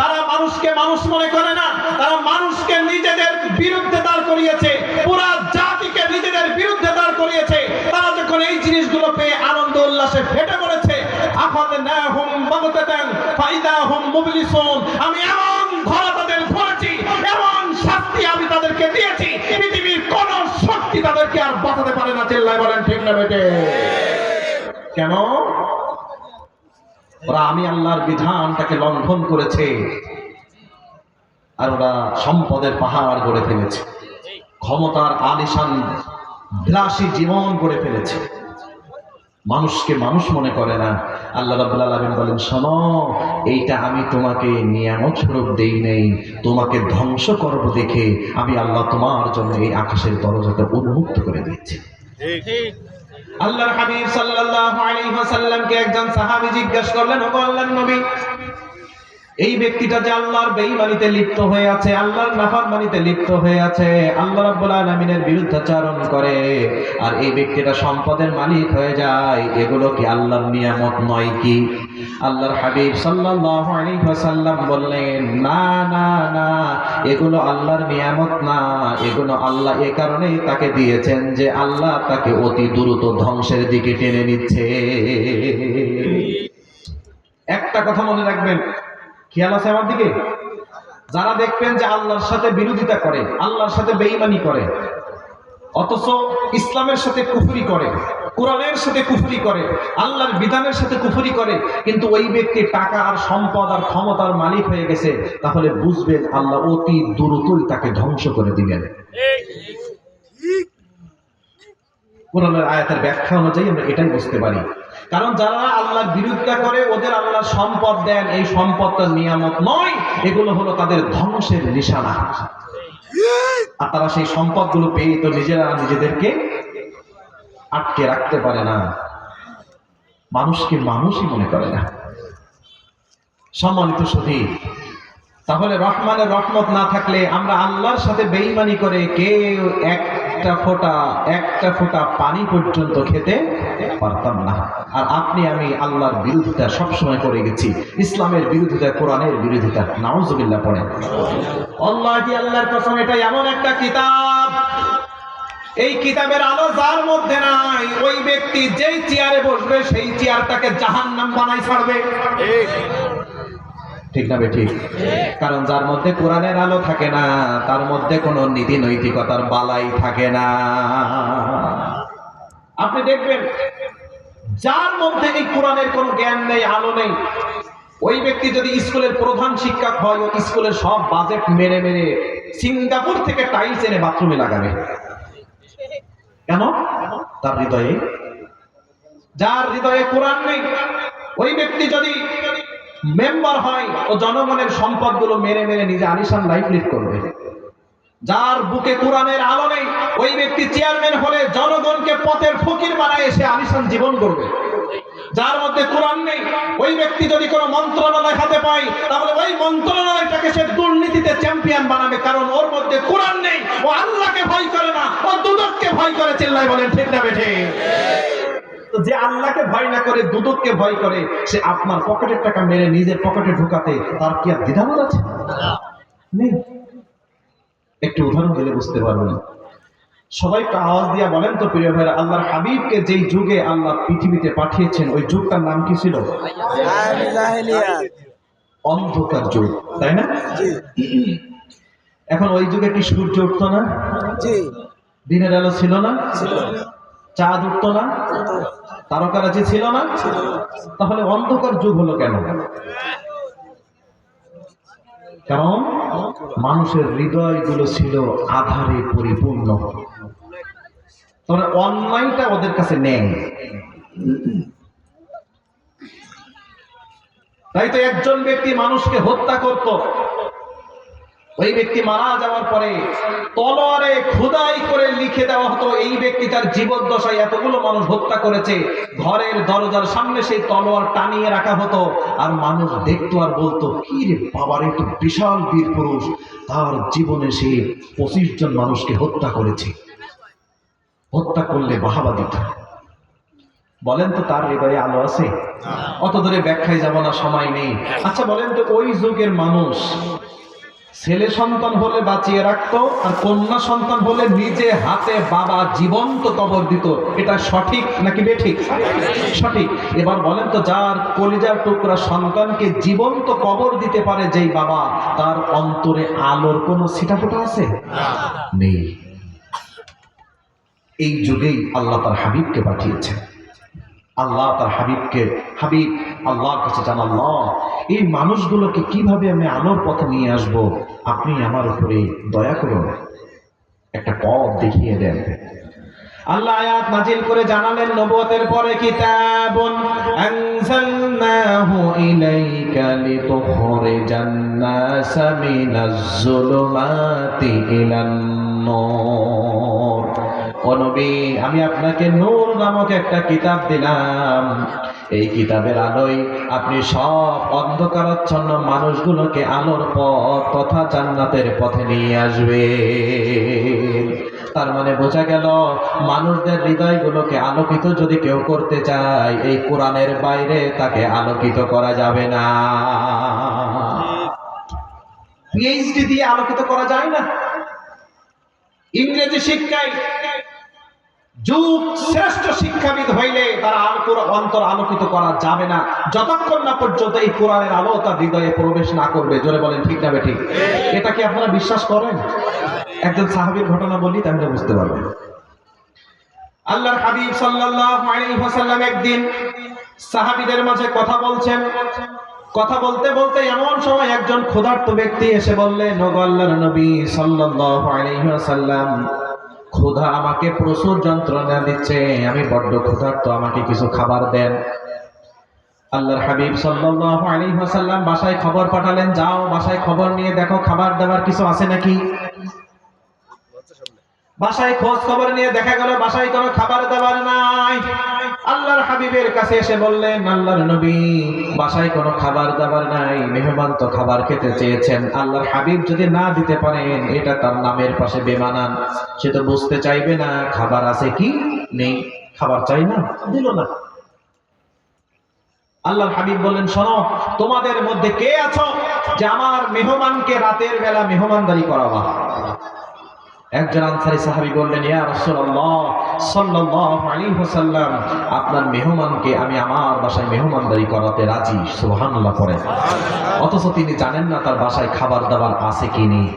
[SPEAKER 1] তারা মানুষকে মানুষ মনে করে না, তারা মানুষকে নিজেদের বিরুদ্ধে দাঁড় করিয়েছে, পুরা জাতিকে নিজেদের বিরুদ্ধে দাঁড় করিয়েছে। তারা যখন এই জিনিসগুলো পেয়ে আনন্দ উল্লাসে ফেটে পড়েছে, আখাযনাহুম বাগতাতান ফাইদা হুম মুবলিসুন, আমি এমন ধরা তাদের ধরেছি, এমন শাস্তি আমি তাদেরকে দিয়েছি, পৃথিবীর কোন শক্তি তাদেরকে আর বাঁচাতে পারে না। চিল্লায় বলেন ঠিক না বেটে? কেন? ওরা আমি আল্লাহর বিধানটাকে লঙ্ঘন করেছে, আর ওরা সম্পদের পাহাড় গড়ে ফেলেছে, ক্ষমতার আলিশান বিলাসী জীবন গড়ে ফেলেছে, মানুষকে মানুষ মনে করে না। আল্লাহ রাব্বুল আলামিন বলেন, শোনো, এইটা আমি তোমাকে নিয়ামত স্বরূপ দেই নাই, তোমাকে ধ্বংস করব দেখে আমি আল্লাহ তোমার জন্য এই আকাশের দরজাটা উন্মুক্ত করে দিয়েছি। আল্লাহর হাবিব সাল্লাল্লাহু আলাইহি ওয়াসাল্লামকে একজন সাহাবী জিজ্ঞাসা করলেন, ওগো আল্লাহর নবী, এই ব্যক্তিটা যে আল্লাহর বেঈমানিতে লিপ্ত হয়ে আছে, আল্লাহর নাফরমানিতে লিপ্ত হয়ে আছে, আল্লাহ রাব্বুল আলামিনের বিরুদ্ধাচরণ করে, আর এই ব্যক্তিটা সম্পদের মালিক হয়ে যায়, এগুলো কি আল্লাহর নিয়ামত নয় কি? আল্লাহর হাবিব সাল্লাল্লাহু আলাইহি ওয়াসাল্লাম বললেন, না না না, এগুলো আল্লাহর নিয়ামত না, এগুলো আল্লাহ এই কারণেই তাকে দিয়েছেন যে আল্লাহ তাকে অতি দ্রুত ধ্বংসের দিকে টেনে নিচ্ছে। একটা কথা মনে রাখবেন, খেয়াল আছে আমার দিকে? যারা দেখবেন যে আল্লাহর সাথে বিরোধিতা করে, আল্লাহর সাথে বেঈমানি করে, অথচ ইসলামের সাথে কুফরি করে, কোরআনের সাথে কুফরি করে, আল্লাহর বিধানের সাথে কুফরি করে, কিন্তু ওই ব্যক্তি টাকা আর সম্পদ আর ক্ষমতার মালিক হয়ে গেছে, তাহলে বুঝবেন আল্লাহ অতি দ্রুতই তাকে ধ্বংস করে দিবেন। কোরআনের আয়াতের ব্যাখ্যা অনুযায়ী আমরা এটাই বুঝতে পারি। কারণ যারা আল্লাহর বিরোধিতা করে ওদের আল্লাহ সম্পদ দেন, এই সম্পদটা নিয়ামত নয়, এগুলো হলো তাদের ধ্বংসের নিশানা। আর তারা সেই সম্পদগুলো পেয়ে তো নিজেরা নিজেদেরকে আটকে রাখতে পারে না, মানুষকে মানুষই মনে করে না। সম্মানিত সুধী, তাহলে রহমানের রহমত না থাকলে আমরা আল্লাহর সাথে বেঈমানি করে কেউ একটা ফোঁটা পানি পর্যন্ত খেতে পারতাম না। আর আপনি আমি আল্লাহর বিরোধিতা সবসময় করে গেছি, ইসলামের বিরোধিতা, কোরআনের বিরোধিতা। নাউজুবিল্লাহ পড়েন। আল্লাহি আল্লাহর কসম, এটা এমন একটা কিতাব, এই কিতাবের আলো যার মধ্যে নাই, ওই ব্যক্তি যেই চেয়ারে বসবে সেই চেয়ারটাকে জাহান্নাম বানাই ছাড়বে। ঠিক না বেঠিক? কারণ যার মধ্যে কোরআনের আলো থাকে না, তার মধ্যে কোনো নীতি নৈতিকতার বালাই থাকে না। আপনি দেখবেন যার মধ্যে এই কোরআনের কোনো জ্ঞান নেই, আলো নেই, ওই ব্যক্তি যদি স্কুলের প্রধান শিক্ষক হয়, ওই স্কুলের সব বাজেট মেরে মেরে সিঙ্গাপুর থেকে টাইলস এনে বাথরুমে লাগাবে। কেন? তার হৃদয়ে, যার হৃদয়ে কোরআন নেই, ওই ব্যক্তি যদি মেম্বার হয়, ও জনগণের সম্পদগুলো মেরে মেরে নিজে আলিশান লাইফ লিড করবে। যার বুকে কোরআনের আলো নেই, ওই ব্যক্তি চেয়ারম্যান হলে জনগণকে পথের ফকির বানায় সে আলিশান জীবন করবে। যার মধ্যে কোরআন নেই, ওই ব্যক্তি যদি কোনো মন্ত্রণালয় হাতে পায়, তাহলে ওই মন্ত্রণালয়টাকে সে দুর্নীতিতে চ্যাম্পিয়ন বানাবে। কারণ ওর মধ্যে কোরআন নেই, ও আল্লাহকে ভয় করে না, ও দুদককে ভয় করে। চিল্লায় বলেন ঠিক না বেঠিক? তো যে আল্লাহকে ভয় না করে দুদককে ভয় করে, সে আপনার পকেটের টাকা মেরে নিজের পকেটে ঢোকাতে তার কি আর দ্বিধাবোধ আছে? নেই। একটু উদাহরণ দিলে বুঝতে পারবেন। সবাই একটু আওয়াজ দিয়া বলেন তো প্রিয় ভাইরা, আল্লাহর হাবিবকে যেই যুগে আল্লাহ পৃথিবীতে পাঠিয়েছেন, ওই যুগটার নাম কি ছিল? অন্ধকার যুগ, তাই না? এখন ওই যুগে কি সূর্য উঠতো না? দিনের আলো ছিল না? চাঁদ উঠতো না? তারকারাজি ছিল না? তাহলে অন্ধকার যুগ হলো কেন? কারণ মানুষের হৃদয়গুলো ছিল আধারে পরিপূর্ণ। তাহলে অন্যায়টা ওদের কাছে নেই। তাই তো একজন ব্যক্তি মানুষকে হত্যা করত, ওই ব্যক্তি মারা যাওয়ার পরে তলোয়ারে খোদাই করে লিখে দেওয়া হতো, এই ব্যক্তি তার জীবদ্দশায় এতগুলো মানুষ হত্যা করেছে। ঘরের দরজার সামনে সেই তলোয়ার টানিয়ে রাখা হতো, আর মানুষ দেখতো আর বলতো, কি রে বাবার, একটু বিশাল বীর পুরুষ, তার জীবনে সে 25 জন মানুষকে হত্যা করেছে। হত্যা করলে বাহাবা দিত। বলেন তো তার হৃদয়ে আলো আছে? অত দূরে ব্যাখ্যায় যাব না, সময় নেই। আচ্ছা বলেন তো, ওই যুগের মানুষ ছেলে সন্তান হলে বাঁচিয়ে রাখতো, আর কন্যা সন্তান হলে নিজে হাতে বাবা জীবন্ত কবর দিত। এটা সঠিক নাকি বেঠিক? সঠিক। এবার বলেন তো, যার কলিজার টুকরা সন্তানকে জীবন্ত কবর দিতে পারে যেই বাবা, তার অন্তরে আলোর কোনো ছিটাফোঁটা আছে? নেই। এই যুগেই আল্লাহ তার হাবিবকে পাঠিয়েছেন। আল্লাহ তার হাবিব আল্লাহর কাছে জানান, আল্লাহ, এই মানুষগুলোকে কিভাবে আমি আলোর পথে নিয়ে আসব, আপনি আমার উপরে দয়া করুন, একটা পথ দেখিয়ে দেন। আল্লাহ আয়াত নাজিল করে জানালেন, নবুয়তের পরে কিতাবুন আনজালনাহু ইলাইকা লিতুখরিজান নাসা মিনাজ যুলুমাতি ইলান নূর। ও নবী, আমি আপনাকে নূর নামক একটা কিতাব দিলাম। এই কিতাবের আলোয় আপনি সব অন্ধকারাচ্ছন্ন মানুষগুলোকে আলোর পথ তথা জান্নাতের পথে নিয়ে আসবেন। তার মানে বোঝা গেল, মানুষদের হৃদয়গুলোকে আলোকিত যদি কেউ করতে চায়, এই কোরআনের বাইরে তাকে আলোকিত করা যাবে না। পিএইচডি দিয়ে আলোকিত করা যায় না। ইংরেজি শিক্ষায় যুগ শ্রেষ্ঠ শিক্ষাবিদ হইলে তারা অন্তর আলোকিত করা যাবে না, যতক্ষণ না পর্যন্ত এই কোরআনের আলো তার হৃদয়ে প্রবেশ না করবে। জোরে বলেন ঠিক না বেঠিক? এটা কি আপনারা বিশ্বাস করেন? একজন সাহাবীর ঘটনা বলি, তাহলে বুঝতে পারবেন। আল্লাহর হাবিব সাল্লাল্লাহু আলাইহি ওয়াসাল্লাম একদিন সাহাবীদের মাঝে কথা বলছেন। কথা বলতে বলতে এমন সময় একজন ক্ষুধার্ত ব্যক্তি এসে বললেন, ওগো আল্লাহর নবী সাল্লাল্লাহু আলাইহি ওয়াসাল্লাম, ক্ষুধা আমাকে প্রচুর যন্ত্রণা দিচ্ছে, আমি বড্ড ক্ষুধার্ত, আমাকে কিছু খাবার দেন। আল্লাহর হাবিব সাল্লাল্লাহু আলাইহি ওয়াসাল্লাম বাসায় খবর পাঠালেন, যাও বাসায় খবর নিয়ে দেখো খাবার দাবার কিছু আছে নাকি। বাসায় খোঁজ খবর নিয়ে দেখা গেল বাসায় কোনো খাবার দাবার নাই। আল্লাহর হাবিবের কাছে এসে বললেন, আল্লাহর নবী, বাসায় কোনো খাবার দাবার নাই, মেহমান তো খাবার খেতে চেয়েছেন, আল্লাহর হাবিব যদি না দিতে পারেন এটা তার নামের পাশে বেমানান, সে তো বুঝতে চাইবে না খাবার আছে কি নেই, খাবার চাই না, দিল না। আল্লাহর হাবিব বললেন, শোনো, তোমাদের মধ্যে কে আছো যে আমার মেহমানকে রাতের বেলা মেহমানদারি করাবা? একজন আনসারী সাহাবী বললেন, ইয়া রাসূলুল্লাহ সাল্লাল্লাহু আলাইহি ওয়াসাল্লাম, আপনার মেহমানকে আমি আমার বাসায় মেহমানদারি করাতে রাজি। সুবহানাল্লাহ পড়েন। অথচ তিনি জানেন না তার বাসায় খাবার দাবার আছে কি নেই।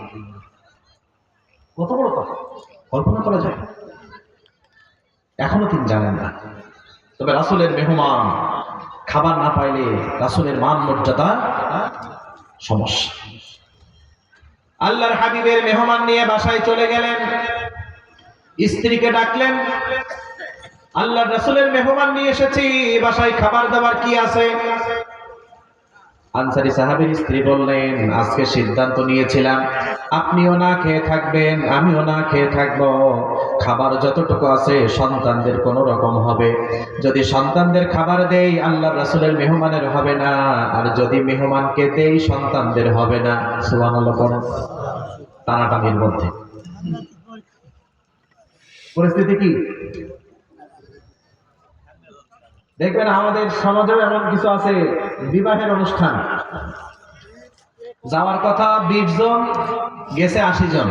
[SPEAKER 1] কত বড় কথা, কল্পনা করা যায়? এখনো তিনি জানেন না। তবে রাসূলের মেহমান খাবার না পাইলে রাসূলের মান মর্যাদা সমস্যা। আল্লাহর হাবিবের মেহমান নিয়ে বাসায় চলে গেলেন, স্ত্রীকে ডাকলেন, আল্লাহর রাসূলের মেহমান নিয়ে এসেছি, বাসায় খাবার দাবার কি আছে? আনসারী সাহাবীর স্ত্রী বললেন, আজকে সিদ্ধান্ত নিয়েছিলাম আপনিও না খেয়ে থাকবেন, আমিও না খেয়ে থাকবো, খাবার যতটুকু আছে সন্তানদের কোন রকম হবে, যদি সন্তানদের খাবার দেই আল্লাহর রাসূলের মেহমানের হবে না, আর যদি মেহমানকে দেই সন্তানদের হবে না। সুবহানাল্লাহ পড়েন। টানাটানির মধ্যে পরিস্থিতি কি? দেখবেন আমাদের সমাজেও এমন কিছু আছে, বিবাহের অনুষ্ঠান যাওয়ার কথা 20 জন, গেছে 80 জন,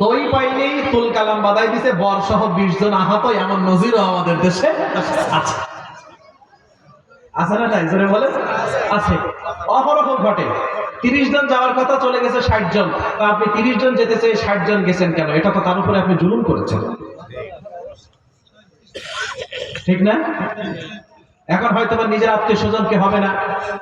[SPEAKER 1] দই পাইনি তুল কালাম বাদাই দিছে, বর সহ 20 জন আহত, এমন নজিরও আমাদের দেশে আছে। আছে না নাই? জোরে বলে আছে, অহরহ ঘটে। 30 জন যাওয়ার কথা, চলে গেছে 60 জন। আপনি 30 জন যেতে চেয়ে 60 জন গেছেন কেন? এটা তো তার উপরে আপনি জুলুম করেছেন, ঠিক না? এখন হয়তো বা নিজের আত্মীয় স্বজনকে হবে না,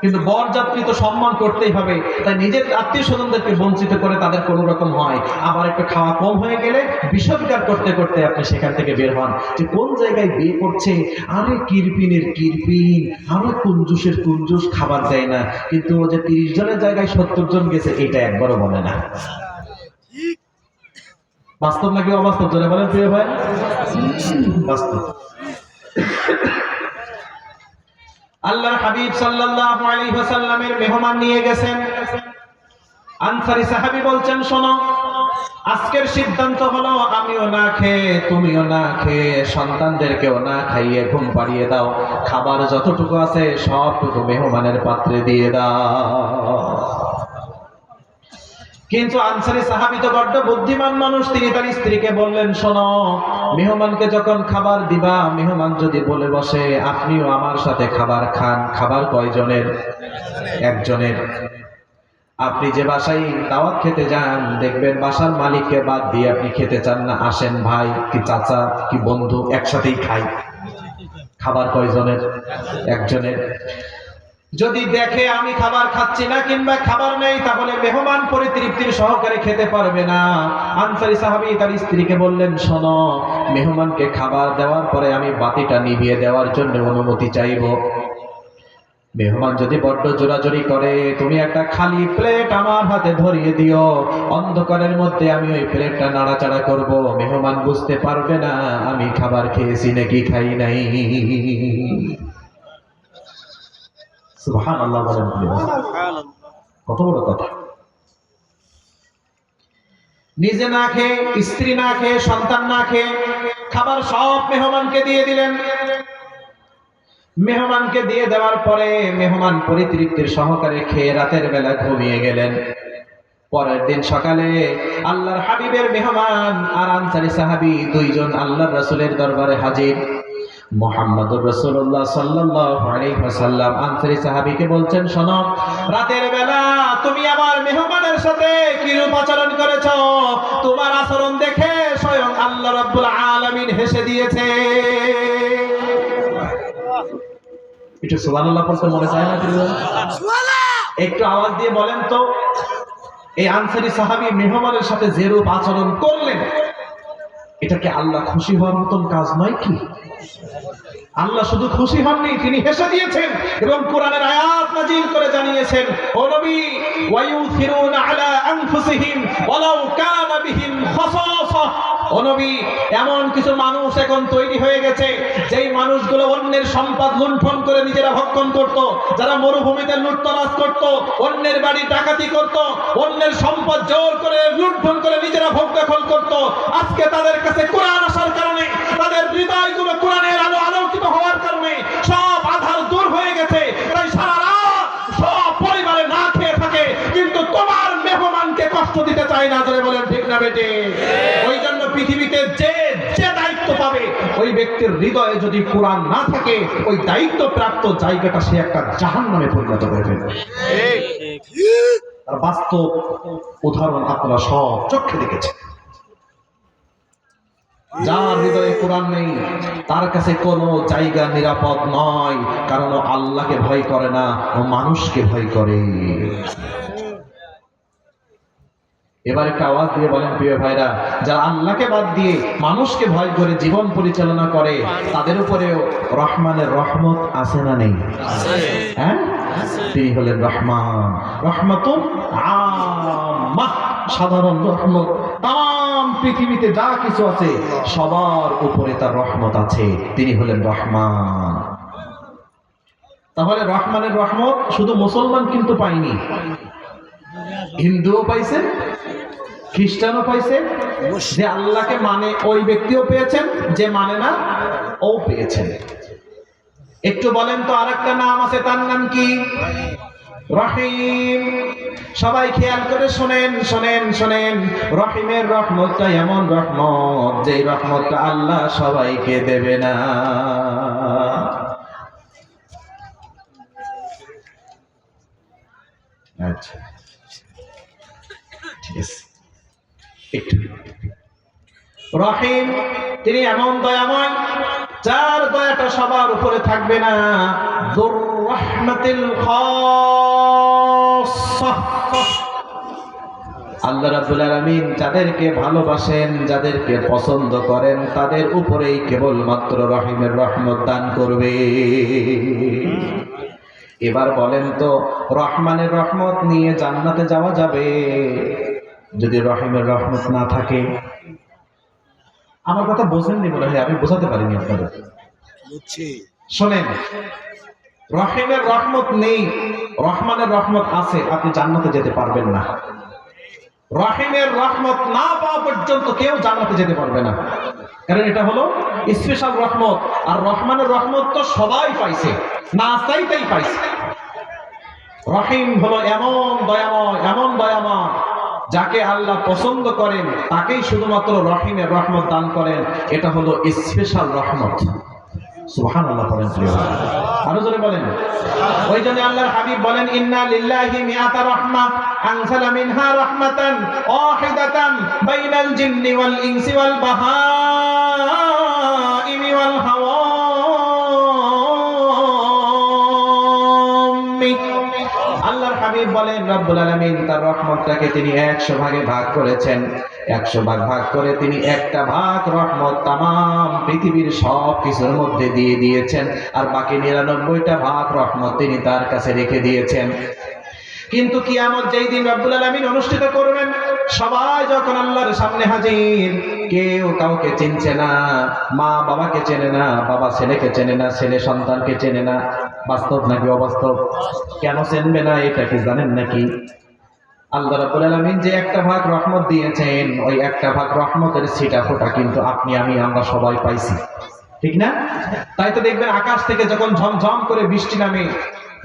[SPEAKER 1] কিন্তু বর যাত্রী তো সম্মান করতেই হবে, তাই নিজের আত্মীয় স্বজনদেরকে বঞ্চিত করে তাদের কোন রকম হয়, আবার একটু খাওয়া কম হয়ে গেলে বিষোদ্গার করতে করতে আপনি সেখান থেকে বের হন, যে কোন জায়গায় বিয়ে করছে, আরে কিরপিনের কিরপিন, আরে কুঞ্জুসের কুঞ্জুস, খাবার দেয় না, কিন্তু ও যে 30 জনের জায়গায় 70 জন গেছে এটা একবারও বলে না। বাস্তব নাকি অবাস্তব? জোরে বলেন প্রিয় ভাই। বাস্তব। আল্লাহর হাবিব সাল্লাল্লাহু আলাইহি ওয়াসাল্লামের মেহমান নিয়ে গেছেন। আনসারী সাহাবী বলছেন, শোনো, আজকের সিদ্ধান্ত হলো আমিও না খেয়ে, তুমিও না খেয়ে, সন্তানদেরকেও না খাইয়ে ঘুম পাড়িয়ে দাও, খাবার যতটুকু আছে সবটুকু মেহমানের পাত্রে দিয়ে দাও। কিন্তু আনসারী সাহাবী তো বড্ড বুদ্ধিমান মানুষ, তিনি তার স্ত্রীকে বললেন, শোনো, মেহমানকে যখন খাবার দিবা, মেহমান যদি বলে বসে আপনিও আমার সাথে খাবার খান, খাবার কয়জনের? একজনের। আপনি যে বাসায় দাওয়াত খেতে যান, দেখবেন বাসার মালিককে বাদ দিয়ে আপনি খেতে চান না, আসেন ভাই কি চাচা কি বন্ধু একসাথেই খাই, খাবার কয়জনের? একজনের। যদি দেখে আমি খাবার খাচ্ছি না কিংবা খাবার নেই, তাহলে মেহমান পরিতৃপ্তির সহকারে খেতে পারবে না। আনসারী সাহাবী তার স্ত্রীকে বললেন, শোনো, মেহমানকে খাবার দেওয়ার পরে আমি বাতিটা নিভিয়ে দেওয়ার জন্য অনুমতি চাইব। মেহমান যদি বড্ড জোরাজোরি করে, তুমি একটা খালি প্লেট আমার হাতে ধরিয়ে দিও, অন্ধকারের মধ্যে আমি ওই প্লেটটা নাড়াচাড়া করব, মেহমান বুঝতে পারবে না আমি খাবার খেয়েছি নাকি খাই নাই। সুবহানাল্লাহ বলেন। কত বড় কথা! নিজে না খেয়ে, স্ত্রী না খেয়ে, সন্তান না খেয়ে খাবার সব মেহমানকে দিয়ে দিলেন। মেহমানকে দিয়ে দেওয়ার পরে মেহমান পরিতৃপ্তির সহকারে খেয়ে রাতের বেলা ঘুমিয়ে গেলেন। পরের দিন সকালে আল্লাহর হাবিবের মেহমান আর আনসারী সাহাবী দুইজন আল্লাহর রাসূলের দরবারে হাজির। মুহাম্মদুর রাসূলুল্লাহ সাল্লাল্লাহু আলাইহি ওয়াসাল্লাম আনসারী সাহাবীকে বলছেন, শোনো, রাতের বেলা তুমি আমার মেহমানের সাথে কিরূপ আচরণ করেছো, তোমার আচরণ দেখে স্বয়ং আল্লাহ রাব্বুল আলামিন হেসে দিয়েছে। একটু সুবহানাল্লাহ পড়তে মনে চায় না? একটু আওয়াজ দিয়ে বলেন তো, এই আনসারী সাহাবী মেহমানের সাথে যেরূপ আচরণ করলেন, এটা কি আল্লাহ খুশি হওয়ার মতন কাজ নয় কি? আল্লাহ শুধু খুশি হননি, তিনি হেসে দিয়েছেন এবং কোরআনের আয়াত নাযিল করে জানিয়েছেন, ও নবী, ওয়ায়ুসিরুনা আলা আনফুসিহিম ওয়ালাউ কানা বিহিম খাসাসা। ও নবী, এমন কিছু মানুষ এখন তৈরি হয়ে গেছে যেই মানুষগুলো অন্যের সম্পদ লুণ্ঠন করে নিজেরা ভক্ষণ করত, যারা মরুভূমিতে লুটতরাজ করত, অন্যের বাড়ি ডাকাতি করত, অন্যের সম্পদ জোর করে লুণ্ঠন করে নিজেরা ভোগ দখল করত। আজকে তাদের কাছে কোরআন আসার কারণে, তাদের হৃদয়গুলো কোরআনের আলো আলোকিত হওয়ার কারণে সব আধার দূর হয়ে গেছে। তাই সারা রাত সব পরিবারে না খেয়ে থাকে, কিন্তু তোমার মেহমানকে কষ্ট দিতে চায় না। ধরে বলেন ঠিক না বেটে? ওই জন্য পৃথিবীতে যে যে দায়িত্ব পাবে, ওই ব্যক্তির হৃদয়ে যদি কোরআন না থাকে, ওই দায়িত্ব প্রাপ্ত জায়গাটা সে একটা জাহান্নামে পরিণত করে ফেলবে। তার বাস্তব উদাহরণ আপনারা সব চোখে দেখেছেন। যার হৃদয়ে কোরআন নেই, তার কাছে কোনো জায়গা নিরাপদ নয়, কারণ ও আল্লাহকে ভয় করে না, ও মানুষকে ভয় করে। এবার একটা আওয়াজ দিয়ে বলেন প্রিয় ভাইরা, যারা আল্লাহকে বাদ দিয়ে মানুষকে ভয় করে জীবন পরিচালনা করে, তাদের উপরেও রহমানের রহমত আছে না নেই? হ্যাঁ, তিনি হলেন রহমান, রহমাতুন আম্মাহ, সাধারণ রহমত। তাম পৃথিবীতে যা কিছু আছে সবার উপরে তার রহমত আছে, তিনি হলেন রহমান। তাহলে রহমানের রহমত শুধু মুসলমান কিন্তু পায়নি, হিন্দুও পাইছে, খ্রিস্টানও পাইছে। যে আল্লাহকে মানে ওই ব্যক্তিও পেয়েছেন, যে মানে না ও পেয়েছেন। একটু বলেন তো, আরেকটা নাম আছে, তার নাম কি? রহিম। সবাই খেয়াল করে শোনেন শোনেন শোনেন, রহিমের রহমতটা এমন রহমত, যে রহমতটা আল্লাহ সবাইকে দেবে না। আচ্ছা, ঠিক আছে। একটু রহিম, তিনি এমন দয়াময় যার দয়াটা সবার উপরে থাকবে না। যুর রাহমাতিল খাসসাহ, আল্লাহ রাব্বুল আলামিন যাদেরকে ভালোবাসেন, যাদেরকে পছন্দ করেন, তাদের উপরেই কেবলমাত্র রহিমের রহমত দান করবে। এবার বলেন তো, রহমানের রহমত নিয়ে জান্নাতে যাওয়া যাবে যদি রহিমের রহমত না থাকে? আমার কথা বোঝেননি মনে হয়, আমি বোঝাতে পারিনি আপনাদের। শোনেন, রহিমের রহমত নেই, রহমানের রহমত আছে, আপনি জান্নাতে যেতে পারবেন না। রহিমের রহমত না পাওয়া পর্যন্ত কেউ জান্নাতে যেতে পারবে না, কারণ এটা হলো স্পেশাল রহমত। আর রহমানের রহমত তো সবাই পাইছে, না চাইতেই পাইছে। রহিম হলো এমন দয়াময়, এমন দয়াময়, যাকে আল্লাহ পছন্দ করেন তাকেই শুধুমাত্র রহিমের রহমত দান করেন। এটা হলো স্পেশাল রহমত। সুবহানাল্লাহ বলেন, আরো জোরে বলেন। ওই জন্য আল্লাহর হাবিব বলেন, ইন্না লিল্লাহি মিআতা রাহমা আনজালা মিনহা রাহমাতান ওয়াহিদাতান বাইনাল জিন্নি ওয়াল ইনসি ওয়াল বাহাইমি ওয়াল হাওয়ামি। আল্লাহর হাবিব বলেন, রব্বুল আলামিন তার রহমতটাকে তিনি 100 ভাগে ভাগ করেছেন। 100 ভাগ করে তিনি একটা ভাগ রহমত তামাম পৃথিবীর সব কিছুর মধ্যে দিয়ে দিয়েছেন, আর বাকি 99টা ভাগ রহমত তিনি তার কাছে রেখে দিয়েছেন। কিন্তু কিয়ামত যেই দিন রব্বুল আলামিন অনুষ্ঠিত করবেন, সবাই যখন আল্লাহর সামনে হাজির, কেউ কাউকে চিনছে না। মা বাবাকে চেনে না, বাবা ছেলেকে চেনে না, ছেলে সন্তানকে চেনে না। বাস্তব নাকি অবাস্তব? কেন চেনবে না এটা কি জানেন নাকি? আল্লাহ রাব্বুল আলামিন যে একটা ভাগ রহমত দিয়েছেন, ওই একটা ভাগ রহমতের ছিটা ফোঁটা কিন্তু আপনি আমি আমরা সবাই পাইছি, ঠিক না? তাই তো দেখবেন আকাশ থেকে যখন ঝমঝম করে বৃষ্টি নামে,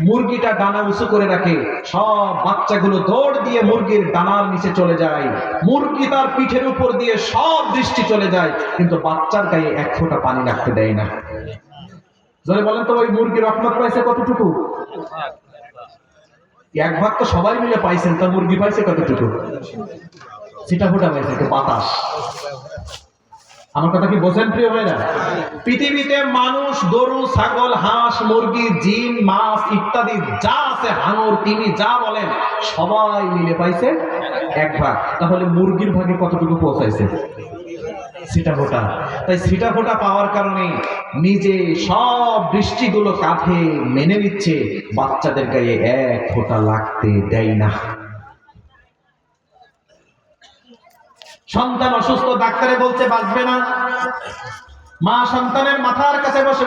[SPEAKER 1] মুরগিটা ডানা উঁচু করে রাখে, সব বাচ্চাগুলো দৌড় দিয়ে মুরগির ডানার নিচে চলে যায়। মুরগি তার পিঠের উপর দিয়ে সব দৃষ্টি চলে যায়, কিন্তু বাচ্চার গায়ে এক ফোঁটা পানি রাখতে দেয় না। যদি বলেন তো, ওই মুরগি রহমত পাইছে কতটুকু? এক ভাগ তো সবাই মিলে পাইছেন, তা মুরগি পাইছে কতটুকু? ছিটা ফোঁটা পাইছে, একটু বাতাস। আমার কথা কি বোঝেন প্রিয় ভাইরা? পৃথিবীতে মানুষ, গরু, ছাগল, হাঁস, মুরগি, জিন, মাছ ইত্যাদি যা আছে, হাঙর, তিমি যা বলেন, সবাই মিলে পাইছে এক ভাগ। তাহলে মুরগির ভাগে কতটুকু পৌঁছাইছে? ছিটাফোঁটা। তাই ছিটাফোঁটা পাওয়ার কারণে নিজে সব বৃষ্টিগুলো কাঁধে মেনে নিচ্ছে, বাচ্চাদের গায়ে এক ফোঁটা লাগতে দেয় না। সন্তান অসুস্থ, ডাক্তারে বলছে বাঁচবে না, মা সন্তানের মাথার কাছে বসে